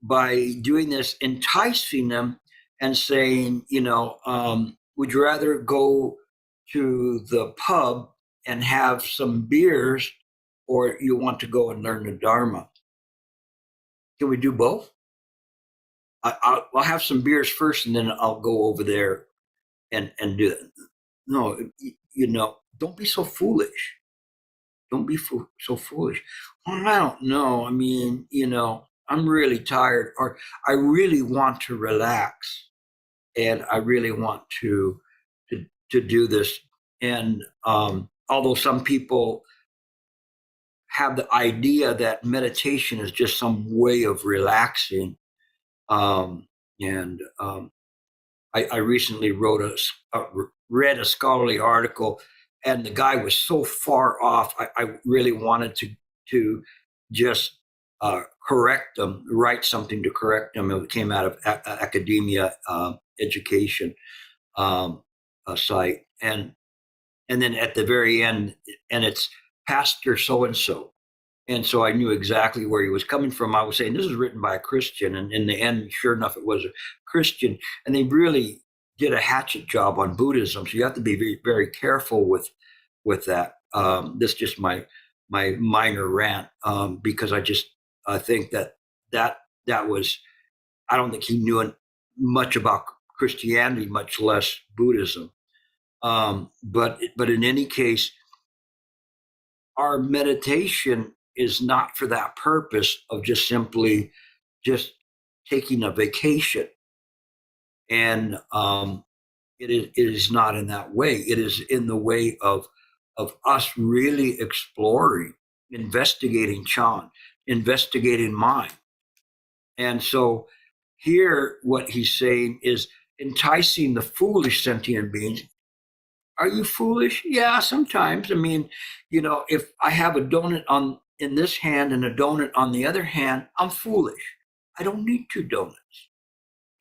by doing this, enticing them and saying, would you rather go to the pub and have some beers, or you want to go and learn the Dharma? Can we do both? I'll have some beers first, and then I'll go over there and do it. No, don't be so foolish. Don't be so foolish. Well, I don't know. I mean, I'm really tired, or I really want to relax, and I really want to do this. And although some people have the idea that meditation is just some way of relaxing, I recently read a scholarly article, and the guy was so far off. I really wanted to just correct them, write something to correct them. It came out of academia education site, and then at the very end, and it's Pastor so and so. And so I knew exactly where he was coming from. I was saying, this is written by a Christian. And in the end, sure enough, it was a Christian. And they really did a hatchet job on Buddhism. So you have to be very, very careful with that. This is just my minor rant, because I think that was, I don't think he knew much about Christianity, much less Buddhism. But in any case, our meditation is not for that purpose of just simply just taking a vacation. And it is not in that way. It is in the way of us really exploring, investigating Chan, investigating mind. And so here what he's saying is enticing the foolish sentient beings. Are you foolish? Yeah, sometimes. I mean, if I have a donut in this hand and a donut on the other hand, I'm foolish. I don't need two donuts.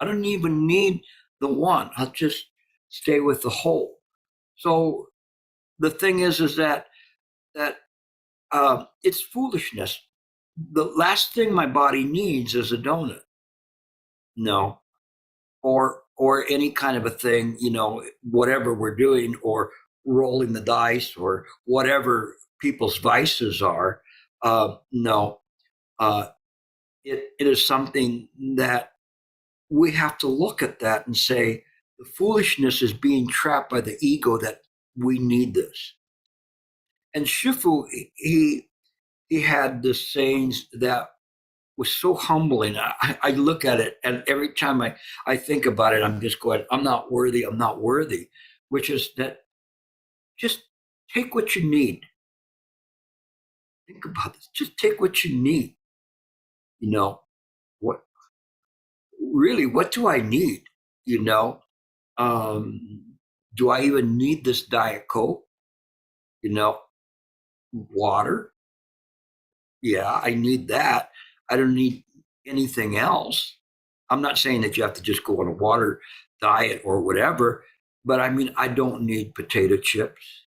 I don't even need the one. I'll just stay with the whole. So the thing is that it's foolishness. The last thing my body needs is a donut. No, or any kind of a thing, whatever we're doing, or rolling the dice or whatever people's vices are. No, uh, it is something that we have to look at that and say the foolishness is being trapped by the ego that we need this. And Shifu, he had this sayings that was so humbling. I look at it, and every time I think about it, I'm just going, I'm not worthy, I'm not worthy, which is that just take what you need. Think about this. Just take what you need. You know, what really, what do I need? You know, do I even need this Diet Coke? You know, water? Yeah, I need that. I don't need anything else. I'm not saying that you have to just go on a water diet or whatever, but I mean, I don't need potato chips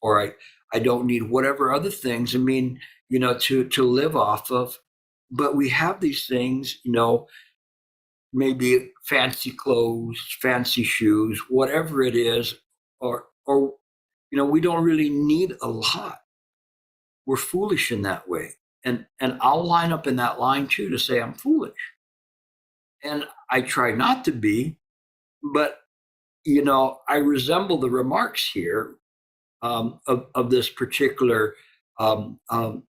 or I don't need whatever other things. I mean, to live off of. But we have these things, maybe fancy clothes, fancy shoes, whatever it is, or we don't really need a lot. We're foolish in that way. And I'll line up in that line too to say I'm foolish. And I try not to be, but I resemble the remarks here of this particular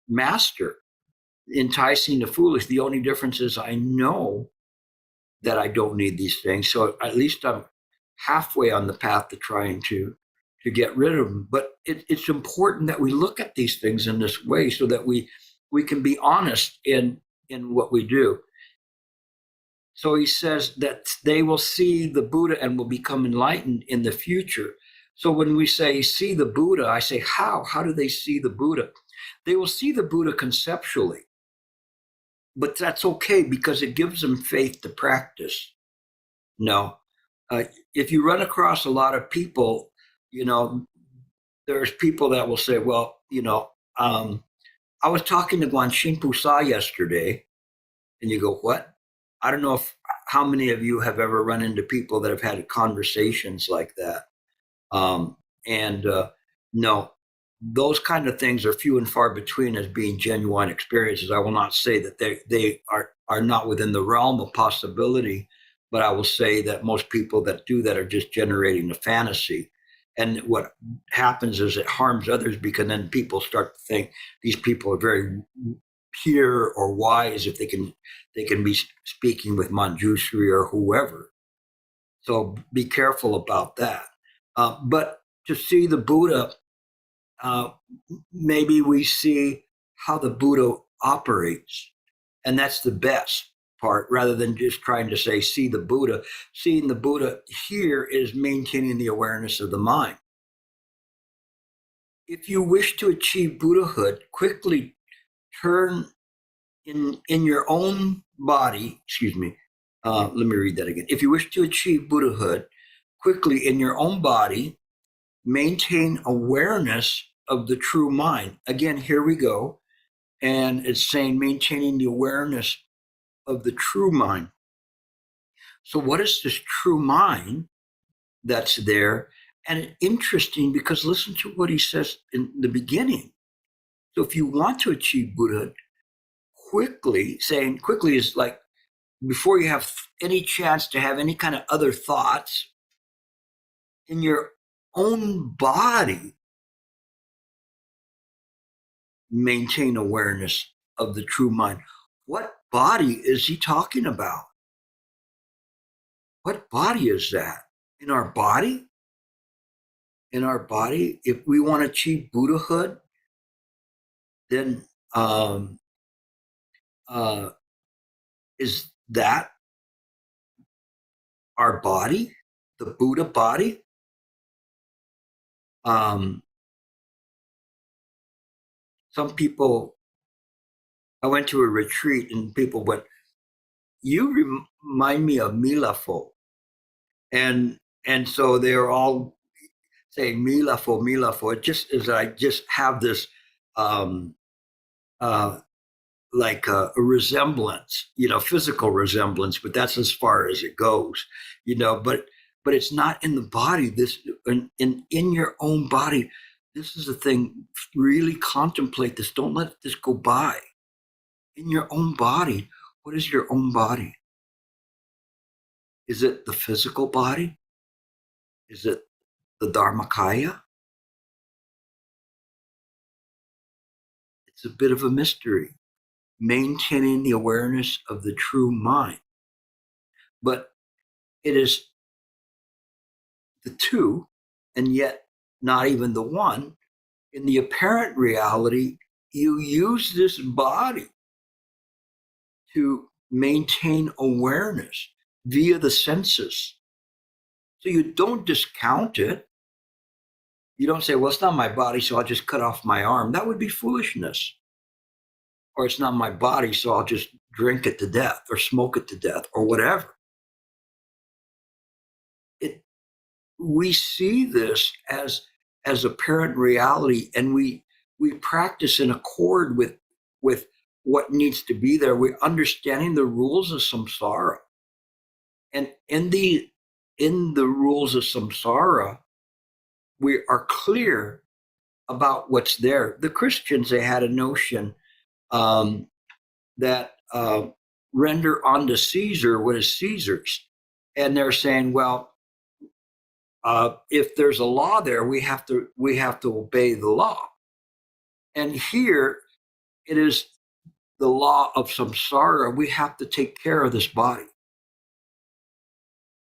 master, enticing the foolish. The only difference is I know that I don't need these things, so at least I'm halfway on the path to trying to get rid of them. But it's important that we look at these things in this way so that we can be honest in what we do. So he says that they will see the Buddha and will become enlightened in the future. So when we say see the Buddha, I say how? How do they see the Buddha? They will see the Buddha conceptually, but that's okay because it gives them faith to practice. No, if you run across a lot of people, there's people that will say, well, I was talking to Guanxin Pusa yesterday, and you go, what? I don't know how many of you have ever run into people that have had conversations like that. And no, those kind of things are few and far between as being genuine experiences. I will not say that they are not within the realm of possibility, but I will say that most people that do that are just generating a fantasy. And what happens is it harms others because then people start to think these people are very pure or wise if they can be speaking with Manjushri or whoever. So be careful about that. But to see the Buddha, maybe we see how the Buddha operates, and that's the best part. Rather than just trying to say see the Buddha, seeing the Buddha here is maintaining the awareness of the mind. If you wish to achieve Buddhahood, quickly turn in your own body. Excuse me. Let me read that again. If you wish to achieve Buddhahood, quickly in your own body, maintain awareness of the true mind. Again, here we go. And it's saying maintaining the awareness of the true mind. So what is this true mind that's there? And interesting because listen to what he says in the beginning. So if you want to achieve Buddhahood, quickly, saying quickly is like before you have any chance to have any kind of other thoughts in your own body, maintain awareness of the true mind. What body is he talking about? What body is that? In our body? In our body, if we want to achieve Buddhahood, then is that our body, the Buddha body? Some people, I went to a retreat and people went, you remind me of Milafo. And so they're all saying Milafo, Milafo. It just is I just have this like a resemblance, physical resemblance, but that's as far as it goes, but but it's not in the body. This in your own body. This is the thing. Really contemplate this. Don't let this go by. In your own body. What is your own body? Is it the physical body? Is it the Dharmakaya? It's a bit of a mystery. Maintaining the awareness of the true mind. But it is the two, and yet not even the one. In the apparent reality, you use this body to maintain awareness via the senses. So you don't discount it. You don't say, well, it's not my body, so I'll just cut off my arm. That would be foolishness. Or it's not my body, so I'll just drink it to death or smoke it to death or whatever. We see this as apparent reality, and we practice in accord with what needs to be there. We're understanding the rules of samsara, and in the rules of samsara, we are clear about what's there. The Christians, they had a notion that render unto Caesar what is Caesar's, and they're saying, well, if there's a law there, we have to obey the law. And here it is the law of samsara. We have to take care of this body,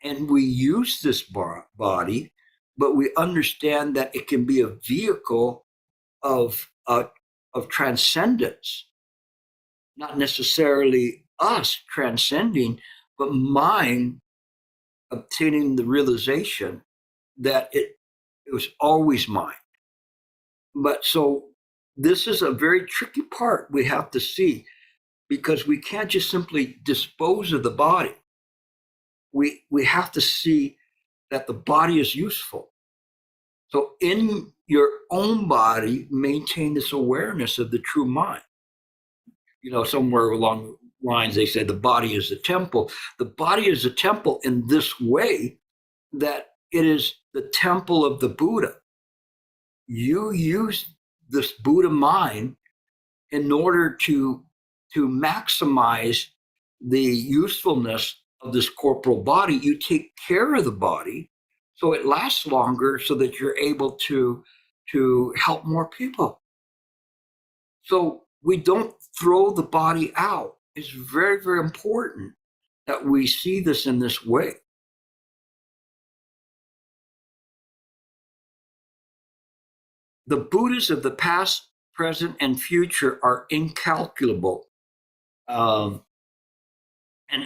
and we use this body, but we understand that it can be a vehicle of transcendence, not necessarily us transcending, but mind obtaining the realization that it was always mine. But so this is a very tricky part we have to see, because we can't just simply dispose of the body. We have to see that the body is useful. So in your own body, maintain this awareness of the true mind. Somewhere along the lines, they say the body is a temple. The body is a temple in this way, that it is the temple of the Buddha. You use this Buddha mind in order to maximize the usefulness of this corporal body. You take care of the body so it lasts longer, so that you're able to help more people. So we don't throw the body out. It's very, very important that we see this in this way. The Buddhas of the past, present, and future are incalculable and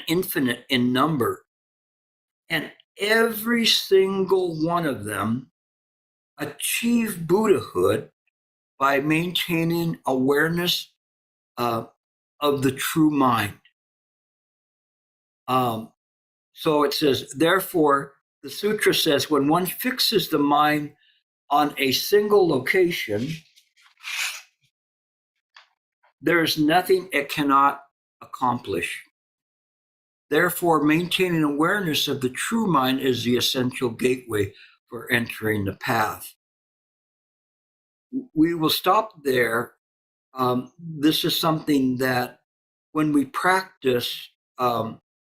infinite in number. And every single one of them achieved Buddhahood by maintaining awareness of the true mind. So it says, therefore, the sutra says, when one fixes the mind on a single location, there is nothing it cannot accomplish. Therefore, maintaining awareness of the true mind is the essential gateway for entering the path. We will stop there. This is something that when we practice,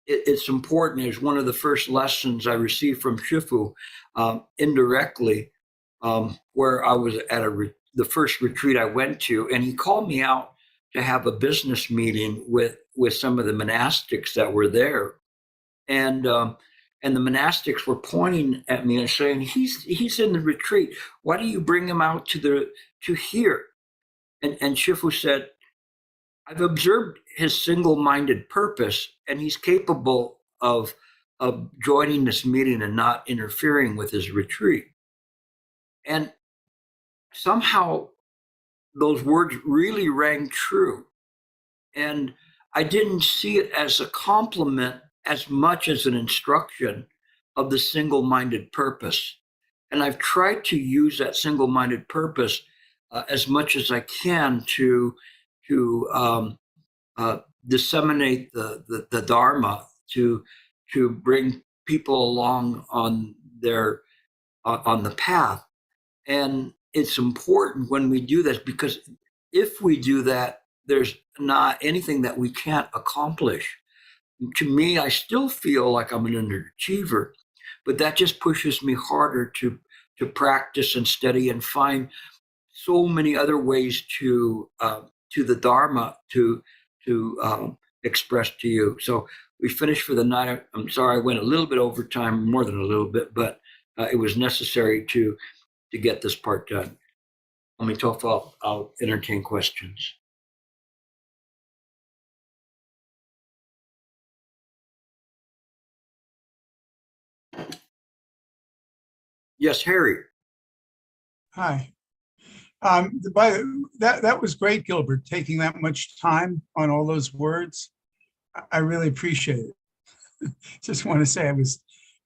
it's important. It's one of the first lessons I received from Shifu indirectly, where I was at the first retreat I went to, and he called me out to have a business meeting with some of the monastics that were there, and the monastics were pointing at me and saying, "He's in the retreat. Why do you bring him out to here?" And Shifu said, "I've observed his single-minded purpose, and he's capable of joining this meeting and not interfering with his retreat." And somehow those words really rang true. And I didn't see it as a compliment as much as an instruction of the single-minded purpose. And I've tried to use that single-minded purpose as much as I can to disseminate the Dharma, to bring people along on their on the path. And it's important when we do this, because if we do that, there's not anything that we can't accomplish. To me, I still feel like I'm an underachiever, but that just pushes me harder to practice and study and find so many other ways to the Dharma to express to you. So we finished for the night. I'm sorry I went a little bit over time, more than a little bit, but it was necessary to get this part done. Let me talk. I'll entertain questions. Yes, Harry. Hi. That was great, Gilbert, taking that much time on all those words. I really appreciate it. Just want to say it was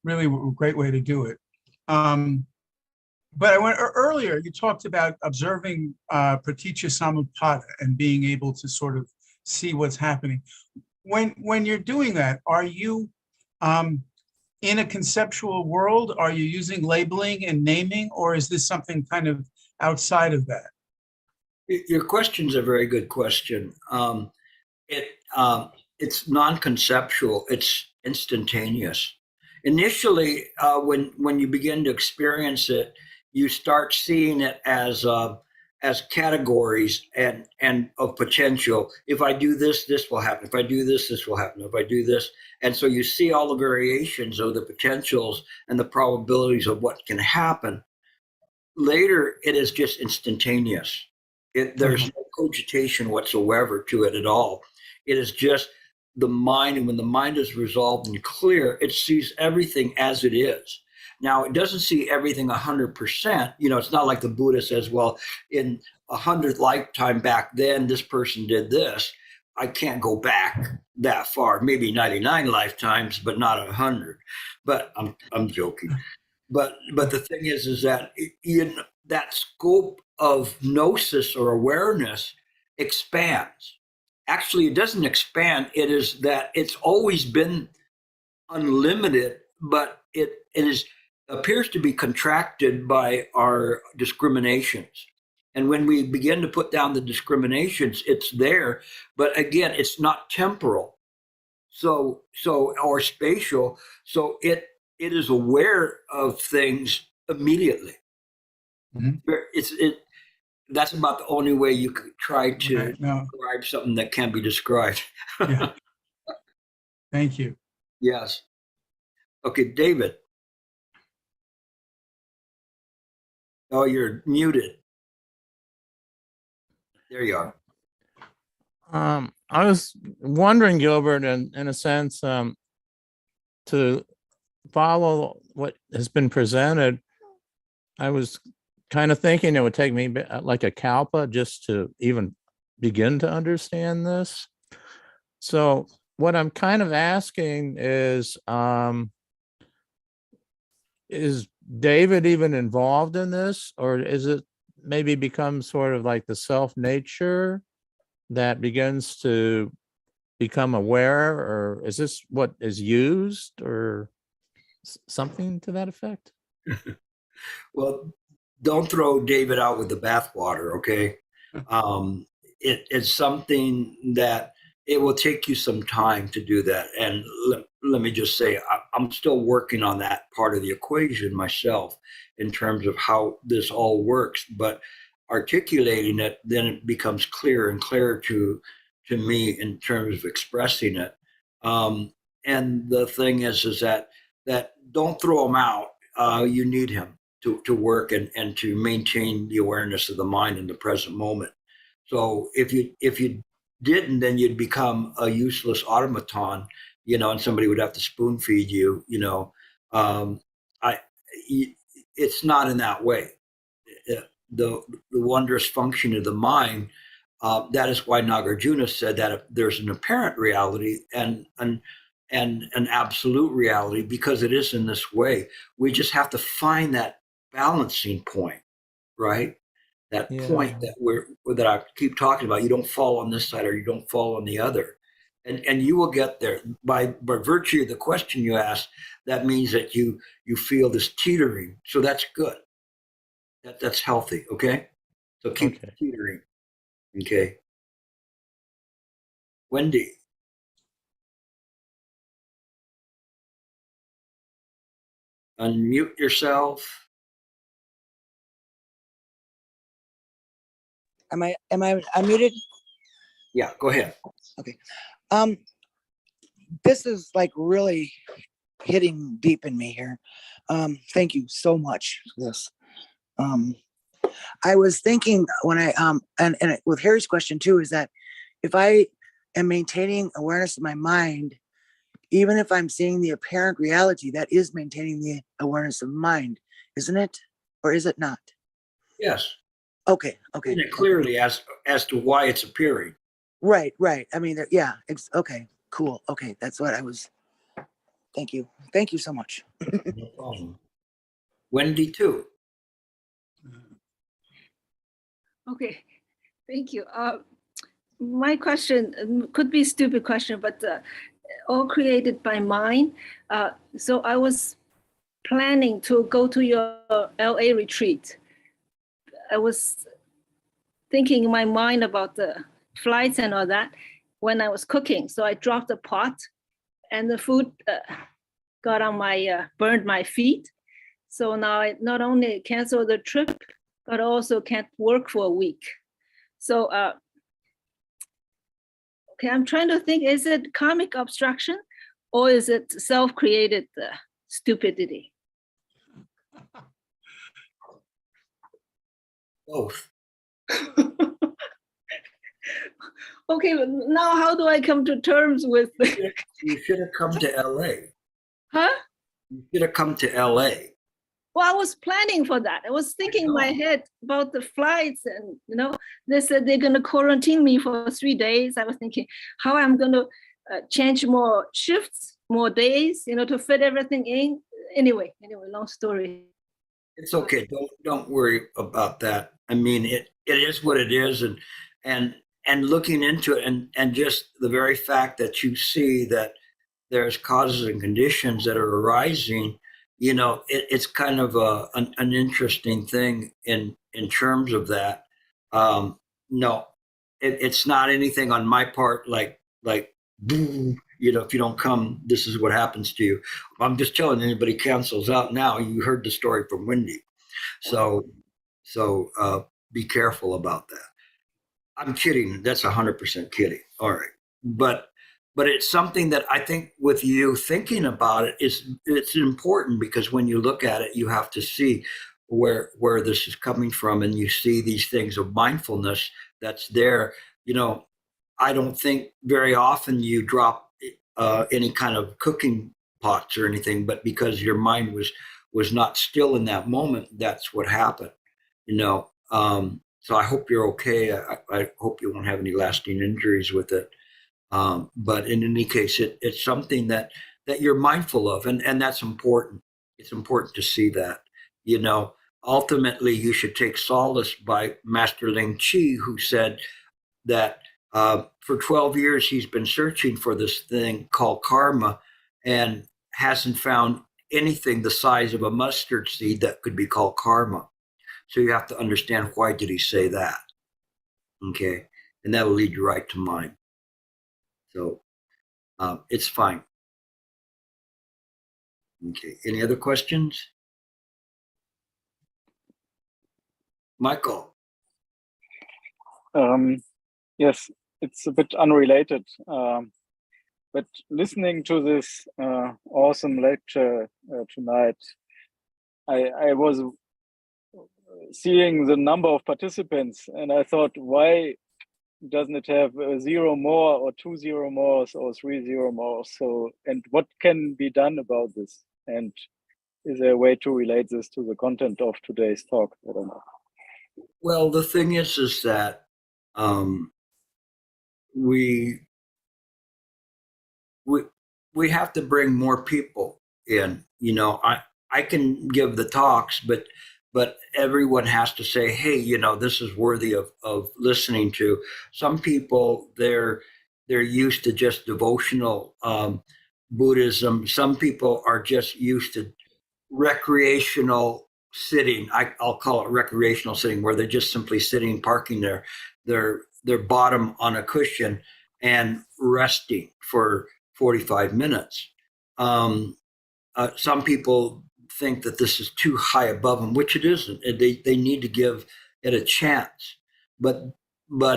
really a great way to do it. But I went earlier, you talked about observing praticca samuppada and being able to sort of see what's happening. When you're doing that, are you in a conceptual world? Are you using labeling and naming, or is this something kind of outside of that? Your question's a very good question. It it's non-conceptual. It's instantaneous. Initially, when you begin to experience it, you start seeing it as categories and of potential. If I do this, this will happen. If I do this, this will happen. If I do this, and so you see all the variations of the potentials and the probabilities of what can happen. Later, it is just instantaneous. There's no cogitation whatsoever to it at all. It is just the mind, and when the mind is resolved and clear, it sees everything as it is. Now, it doesn't see everything 100%. It's not like the Buddha says, well, in 100th lifetime back then, this person did this. I can't go back that far. Maybe 99 lifetimes, but not 100. But I'm joking. But the thing is that that scope of gnosis or awareness expands. Actually, it doesn't expand. It is that it's always been unlimited, but it appears to be contracted by our discriminations. And when we begin to put down the discriminations, it's there. But again, it's not temporal. So or spatial. So it is aware of things immediately. Mm-hmm. That's about the only way you could try to Right, no. describe something that can't be described. Yeah. Thank you. Yes. Okay, David. Oh, you're muted. There you are. I was wondering, Gilbert, in a sense, to follow what has been presented, I was kind of thinking it would take me like a kalpa just to even begin to understand this. So what I'm kind of asking is David even involved in this, or is it maybe become sort of like the self nature that begins to become aware, or is this what is used, or something to that effect? Well, don't throw David out with the bathwater, okay? It's something that it will take you some time to do that. And let me just say, I'm still working on that part of the equation myself in terms of how this all works. But articulating it, then it becomes clearer and clearer to me in terms of expressing it. And the thing is that don't throw him out. You need him to work and to maintain the awareness of the mind in the present moment. So if you didn't, then you'd become a useless automaton, and somebody would have to spoon feed you. It's not in that way. The wondrous function of the mind. That is why Nagarjuna said that there's an apparent reality and an absolute reality, because it is in this way. We just have to find that balancing point, right? That point that I keep talking about. You don't fall on this side or you don't fall on the other. And you will get there by virtue of the question you asked. That means that you feel this teetering, so that's good. That's healthy. Okay, so keep Okay. teetering. Okay, Wendy. Unmute yourself. Am I unmuted? Yeah, go ahead. Okay. This is like really hitting deep in me here. Thank you so much for this. I was thinking when I and with Harry's question too, is that if I am maintaining awareness of my mind, even if I'm seeing the apparent reality, that is maintaining the awareness of mind, isn't it? Or is it not? Yes. Okay. Okay. And it clearly as to why it's appearing. Right. I mean, yeah. Okay. Cool. Okay. That's what I was. Thank you. Thank you so much. No problem. Wendy too. Okay, thank you. My question could be a stupid question, but all created by mind. So I was planning to go to your LA retreat. I was thinking in my mind about the flights and all that when I was cooking. So I dropped the pot and the food got on burned my feet. So now I not only canceled the trip, but also can't work for a week. So, okay, I'm trying to think, is it karmic obstruction or is it self-created stupidity? Both. Okay, but now how do I come to terms with You should have come to LA. huh? You should have come to LA. Well, I was planning for that. I was thinking in my head about the flights and, they said they're going to quarantine me for 3 days. I was thinking how I'm going to change more shifts, more days, to fit everything in. Anyway, long story. It's okay. Don't worry about that. I mean, it is what it is, and looking into it, and just the very fact that you see that there's causes and conditions that are arising. It's kind of an interesting thing in terms of that. No, it's not anything on my part like if you don't come, this is what happens to you. I'm just telling anybody cancels out now. You heard the story from Wendy, so be careful about that. I'm kidding. That's 100% kidding. All right, but it's something that I think with you thinking about it it's important, because when you look at it, you have to see where this is coming from, and you see these things of mindfulness that's there. I don't think very often you drop any kind of cooking pots or anything, but because your mind was not still in that moment, that's what happened. So I hope you're okay. I hope you won't have any lasting injuries with it. But in any case, it's something that you're mindful of, and that's important. It's important to see that. Ultimately, you should take solace by Master Ling Chi, who said that for 12 years he's been searching for this thing called karma, and hasn't found anything the size of a mustard seed that could be called karma. So you have to understand, why did he say that? Okay, and that'll lead you right to mine. So it's fine. Okay. Any other questions? Michael. Yes, it's a bit unrelated, but listening to this awesome lecture tonight, I was seeing the number of participants, and I thought, why doesn't it have 0 more or 2 0 more or 3 0 more? So, and what can be done about this? And is there a way to relate this to the content of today's talk? I don't know. Well, the thing is that we have to bring more people in. I can give the talks, but everyone has to say, hey, this is worthy of listening to. Some people, they're they're used to just devotional Buddhism. Some people are just used to recreational sitting. I'll call it recreational sitting, where they're just simply sitting, parking their bottom on a cushion and resting for 45 minutes. Some people think that this is too high above them, which it isn't. They need to give it a chance. But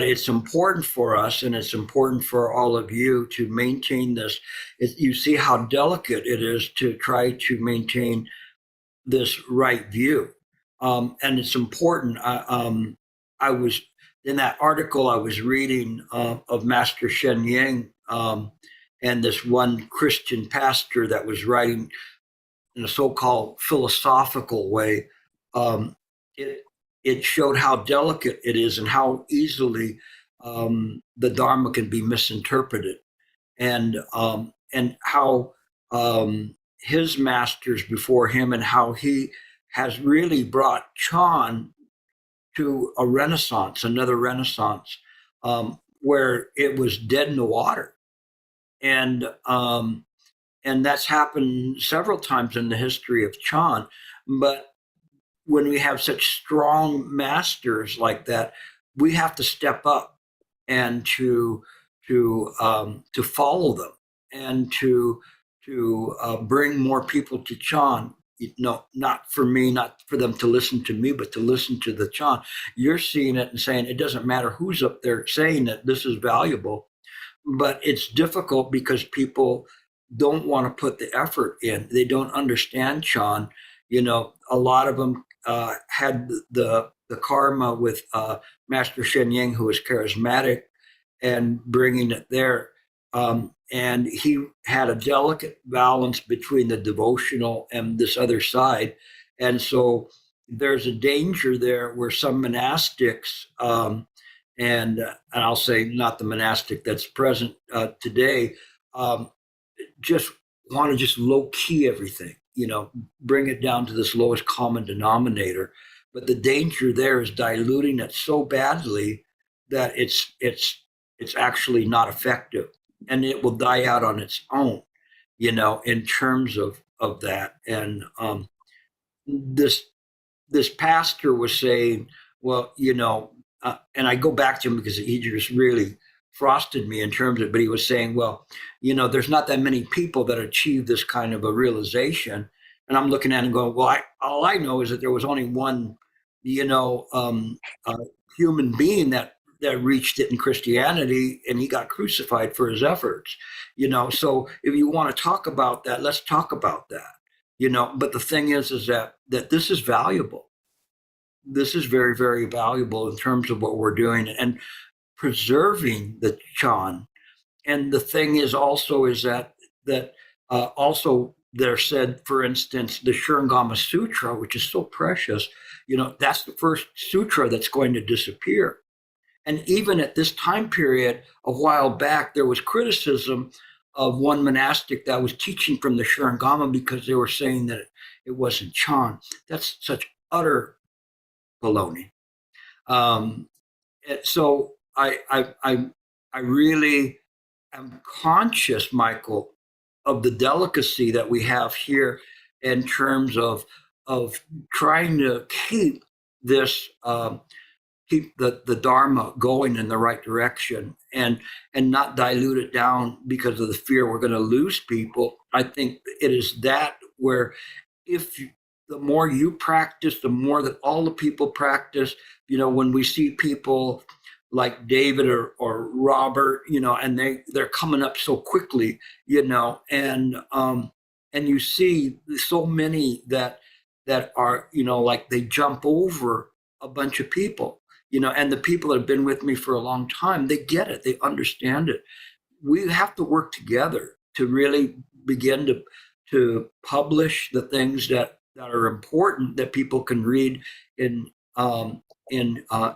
it's important for us, and it's important for all of you to maintain this. You see how delicate it is to try to maintain this right view. And it's important. I was in that article I was reading of Master Sheng, and this one Christian pastor that was writing in a so-called philosophical way. It showed how delicate it is and how easily the Dharma can be misinterpreted, and how his masters before him, and how he has really brought Chan to a renaissance, another renaissance, where it was dead in the water. And that's happened several times in the history of Chan. But when we have such strong masters like that, we have to step up and to follow them, and to bring more people to Chan. Not for me, not for them to listen to me, but to listen to the Chan. You're seeing it and saying it doesn't matter who's up there saying that this is valuable, but it's difficult because people don't want to put the effort in. They don't understand Chan. A lot of them had the karma with Master Sheng, who was charismatic, and bringing it there. And he had a delicate balance between the devotional and this other side. And so there's a danger there where some monastics, and I'll say not the monastic that's present today, just want to just low key everything, bring it down to this lowest common denominator. But the danger there is diluting it so badly that it's actually not effective, and it will die out on its own, in terms of that. And this pastor was saying, well, and I go back to him because he just really frosted me in terms of it, but he was saying, well, there's not that many people that achieve this kind of a realization. And I'm looking at him going, well, all I know is that there was only one, human being that reached it in Christianity, and he got crucified for his efforts. So if you want to talk about that, let's talk about that. But the thing is that this is valuable. This is very, very valuable in terms of what we're doing and preserving the Chan. And the thing is also is that also there said, for instance, the Shurangama Sutra, which is so precious, that's the first sutra that's going to disappear. And even at this time period, a while back, there was criticism of one monastic that was teaching from the Shurangama because they were saying that it wasn't Chan. That's such utter baloney. So I really am conscious, Michael, of the delicacy that we have here in terms of trying to keep this keep the Dharma going in the right direction, and not dilute it down because of the fear we're going to lose people. I think it is that where the more you practice, the more that all the people practice, when we see people like David or Robert, and they're coming up so quickly, and you see so many that are, like they jump over a bunch of people, and the people that have been with me for a long time, they get it, they understand it. We have to work together to really begin to publish the things that are important that people can read in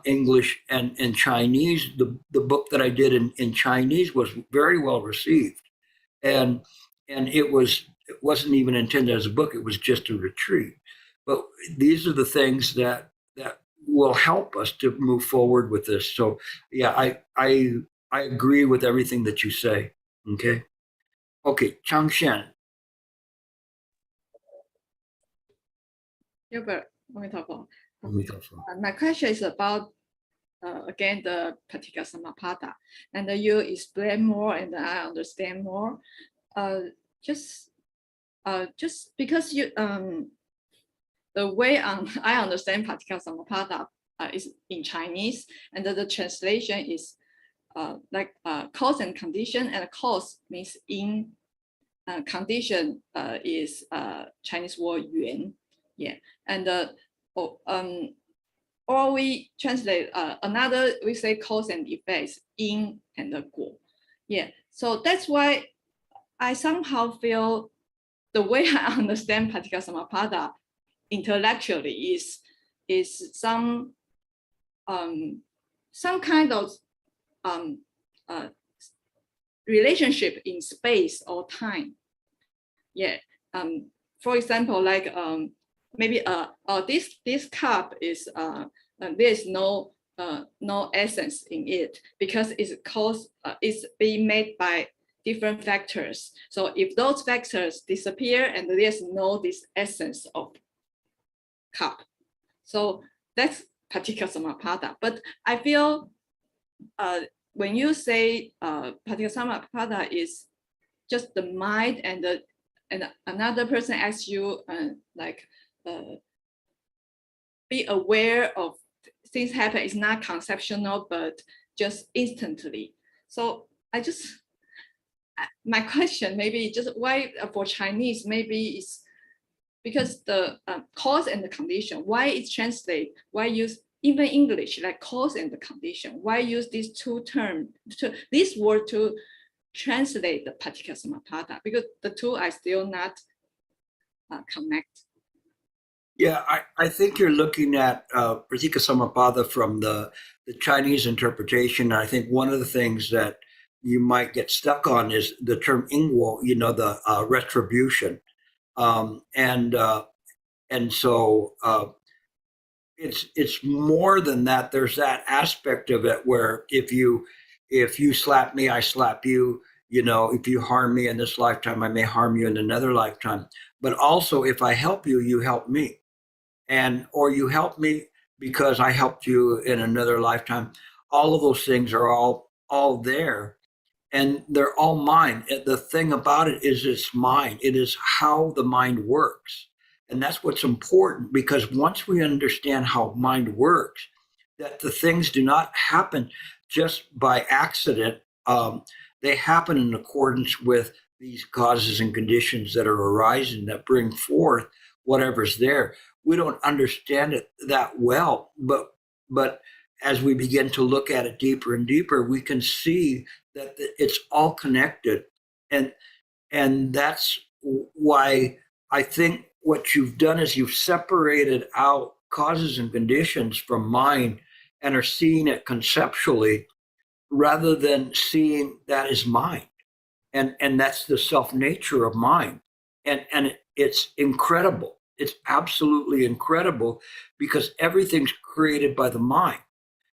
English and in Chinese. The book that I did in Chinese was very well received, and it wasn't even intended as a book. It was just a retreat. But these are the things that will help us to move forward with this. So yeah, I I agree with everything that you say. Okay. Okay, Changshan. Gilbert, my question is about again the Paticca and you explain more and I understand more. Just because you the way I understand Paticca is in Chinese, and the translation is like cause and condition, and cause means in, condition is Chinese word yuan, yeah, and or we translate another, we say cause and effects, in and guo, yeah. So that's why I somehow feel the way I understand Paticca intellectually is some kind of relationship in space or time. Yeah. For example, like maybe this cup is there's no essence in it because it's being made by different factors. So if those factors disappear and there's no this essence of cup, so that's Paticca. But I feel when you say Paticca is just the mind, and another person asks you like be aware of things happen, is not conceptual but just instantly. So my question maybe just why for Chinese maybe it's because the cause and the condition, why it's translate, why use even English like cause and the condition, why use these two terms, this word to translate the Paticca, because the two are still not connect. Yeah, I think you're looking at Pratika from the Chinese interpretation. I think one of the things that you might get stuck on is the term ingwo, the retribution. And so it's more than that. There's that aspect of it where if you slap me, I slap you. If you harm me in this lifetime, I may harm you in another lifetime. But also, if I help you, you help me. Or you help me because I helped you in another lifetime. All of those things are all there, and they're all mine. The thing about it is it's mine. It is how the mind works, and that's what's important, because once we understand how mind works, that the things do not happen just by accident. They happen in accordance with these causes and conditions that are arising that bring forth whatever's there. We don't understand it that well, but as we begin to look at it deeper and deeper, we can see that it's all connected, and that's why I think what you've done is you've separated out causes and conditions from mind and are seeing it conceptually rather than seeing that as mind, and that's the self nature of mind, and it's incredible. It's absolutely incredible because everything's created by the mind.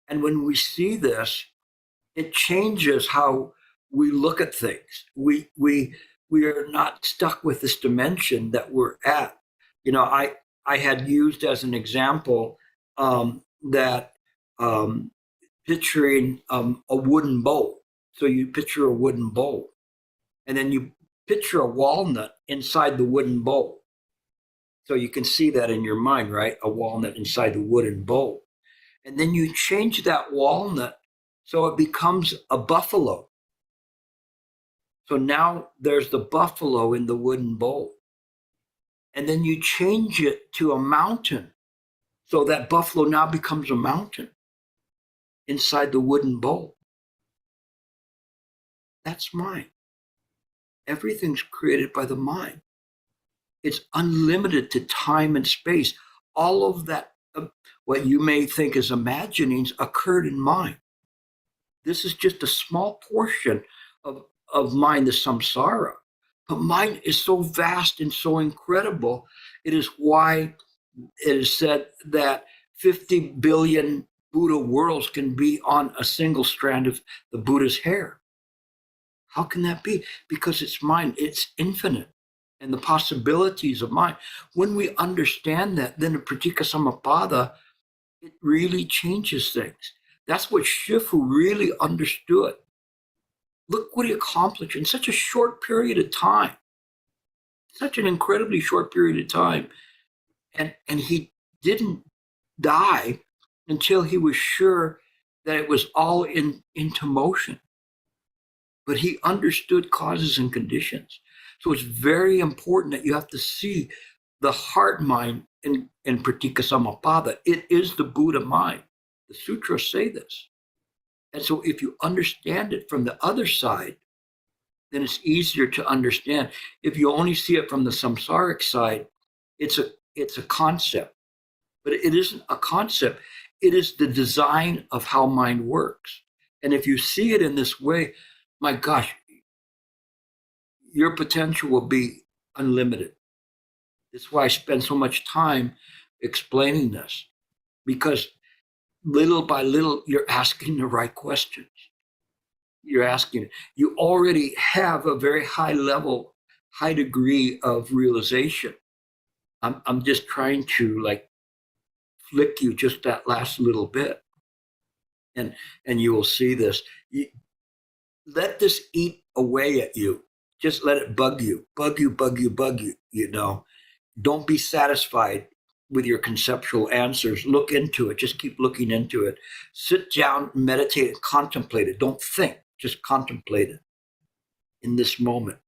And when we see this, it changes how we look at things. We are not stuck with this dimension that we're at. I had used as an example that picturing a wooden bowl. So you picture a wooden bowl, and then you picture a walnut inside the wooden bowl. So you can see that in your mind, right? A walnut inside the wooden bowl. And then you change that walnut so it becomes a buffalo. So now there's the buffalo in the wooden bowl. And then you change it to a mountain. So that buffalo now becomes a mountain inside the wooden bowl. That's mind. Everything's created by the mind. It's unlimited to time and space. All of that, what you may think is imaginings, occurred in mind. This is just a small portion of mind, the samsara. But mind is so vast and so incredible. It is why it is said that 50 billion Buddha worlds can be on a single strand of the Buddha's hair. How can that be? Because it's mind, it's infinite. And the possibilities of mind. When we understand that, then the Pratika Samappada, it really changes things. That's what Shifu really understood. Look what he accomplished in such a short period of time. Such an incredibly short period of time. And he didn't die until he was sure that it was all into motion. But he understood causes and conditions. So it's very important that you have to see the heart mind in Pratika Samappada. It is the Buddha mind. The sutras say this. And so if you understand it from the other side, then it's easier to understand. If you only see it from the samsaric side, it's a concept. But it isn't a concept. It is the design of how mind works. And if you see it in this way, my gosh, your potential will be unlimited. That's why I spend so much time explaining this, because little by little, you're asking the right questions. You're asking, you already have a very high level, high degree of realization. I'm just trying to like flick you just that last little bit. And you will see this. Let this eat away at you. Just let it bug you, you know. Don't be satisfied with your conceptual answers. Look into it. Just keep looking into it. Sit down, meditate, and contemplate it. Don't think, just contemplate it in this moment.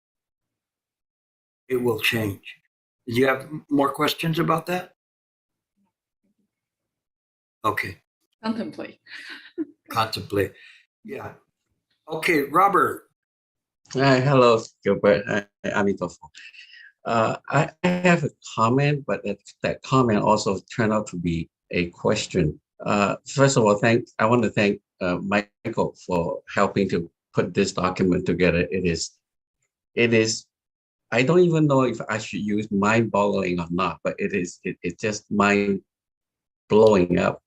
It will change. Do you have more questions about that? Okay. Contemplate. Contemplate. Yeah. Okay, Robert. Hi, hello, Gilbert. Amitofo. I have a comment, but that comment also turned out to be a question. First of all, I want to thank Michael for helping to put this document together. It is. I don't even know if I should use mind-boggling or not, but it's just mind-blowing up.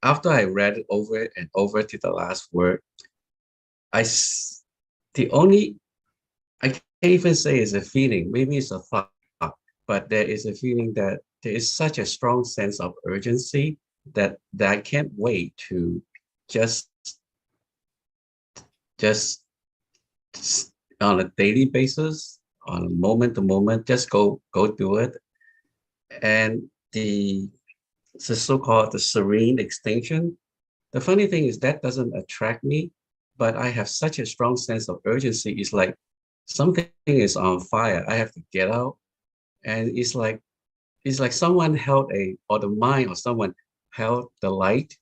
After I read it over and over to the last word, I can't even say it's a feeling, maybe it's a thought, but there is a feeling that there is such a strong sense of urgency that I can't wait to just on a daily basis, on a moment to moment, just go do it. And the so-called the Serene Extinction, the funny thing is that doesn't attract me, but I have such a strong sense of urgency. It's like something is on fire. I have to get out. And it's like someone held or the mind or someone held the light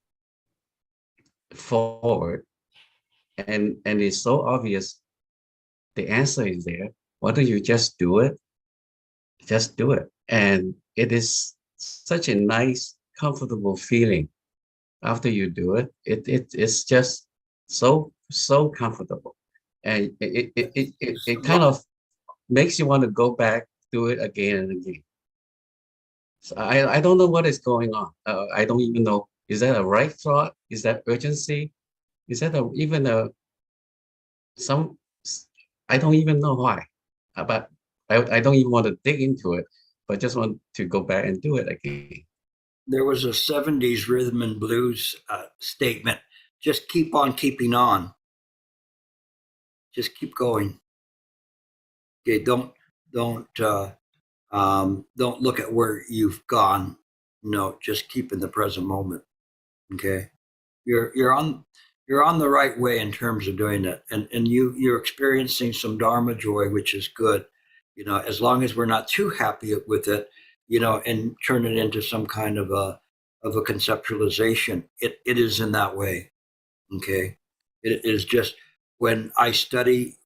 forward. And it's so obvious. The answer is there. Why don't you just do it? Just do it. And it is such a nice, comfortable feeling after you do it. It's just so comfortable. And it kind of makes you want to go back, do it again and again. So I don't know what is going on. I don't even know. Is that a right thought? Is that urgency? Is that I don't even know why. But I don't even want to dig into it, but just want to go back and do it again. There was a 70s rhythm and blues statement. Just keep on keeping on. Just keep going. Okay, don't look at where you've gone. No, just keep in the present moment. Okay, you're on the right way in terms of doing that, and you're experiencing some Dharma joy, which is good. You know, as long as we're not too happy with it, you know, and turn it into some kind of a conceptualization. It is in that way. Okay, it is just when I study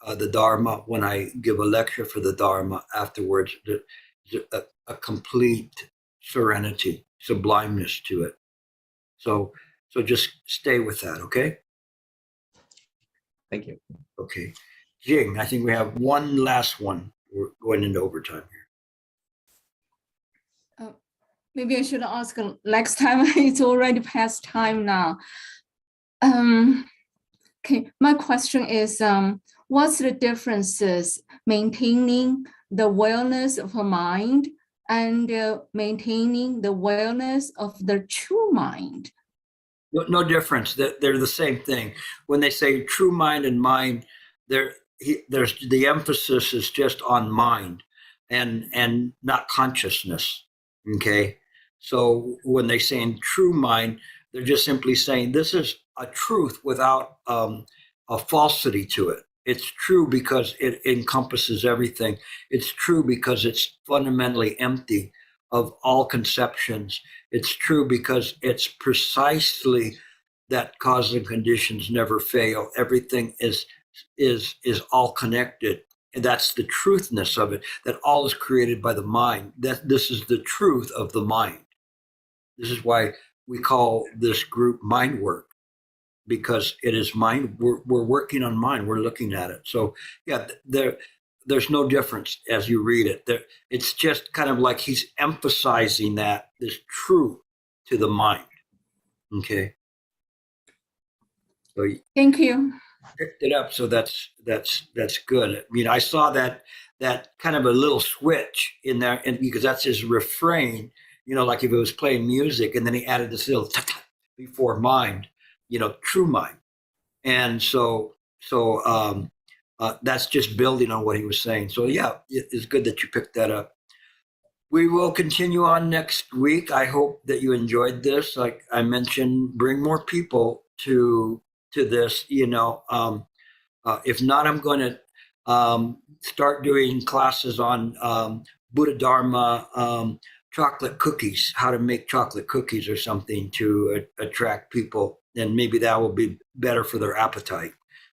the Dharma, when I give a lecture for the Dharma afterwards, there's a complete serenity, sublimeness to it. So just stay with that, okay? Thank you. Okay. Jing, I think we have one last one. We're going into overtime here. maybe I should ask next time. It's already past time now. Okay, my question is, what's the differences maintaining the awareness of a mind and maintaining the awareness of the true mind? No difference. They're the same thing. When they say true mind and mind, there's the emphasis is just on mind and not consciousness. Okay. So when they say in true mind, they're just simply saying this is a truth without a falsity to it. It's true because it encompasses everything. It's true because it's fundamentally empty of all conceptions. It's true because it's precisely that causes and conditions never fail. Everything is all connected. And that's the truthness of it, that all is created by the mind. That this is the truth of the mind. This is why we call this group mind work, because it is mind. We're working on mind. We're looking at it. So yeah, there's no difference as you read it. It's just kind of like he's emphasizing that this truth to the mind. Okay. So Thank you. picked it up, so that's good. I mean, I saw that kind of a little switch in there, and because that's his refrain, like if it was playing music, and then he added this little before mind, true mind, and so that's just building on what he was saying. So yeah, it's good that you picked that up. We will continue on next week. I hope that you enjoyed this. Like I mentioned, bring more people to this. If not, I'm going to start doing classes on Buddha Dharma, chocolate cookies, how to make chocolate cookies or something to attract people. And maybe that will be better for their appetite.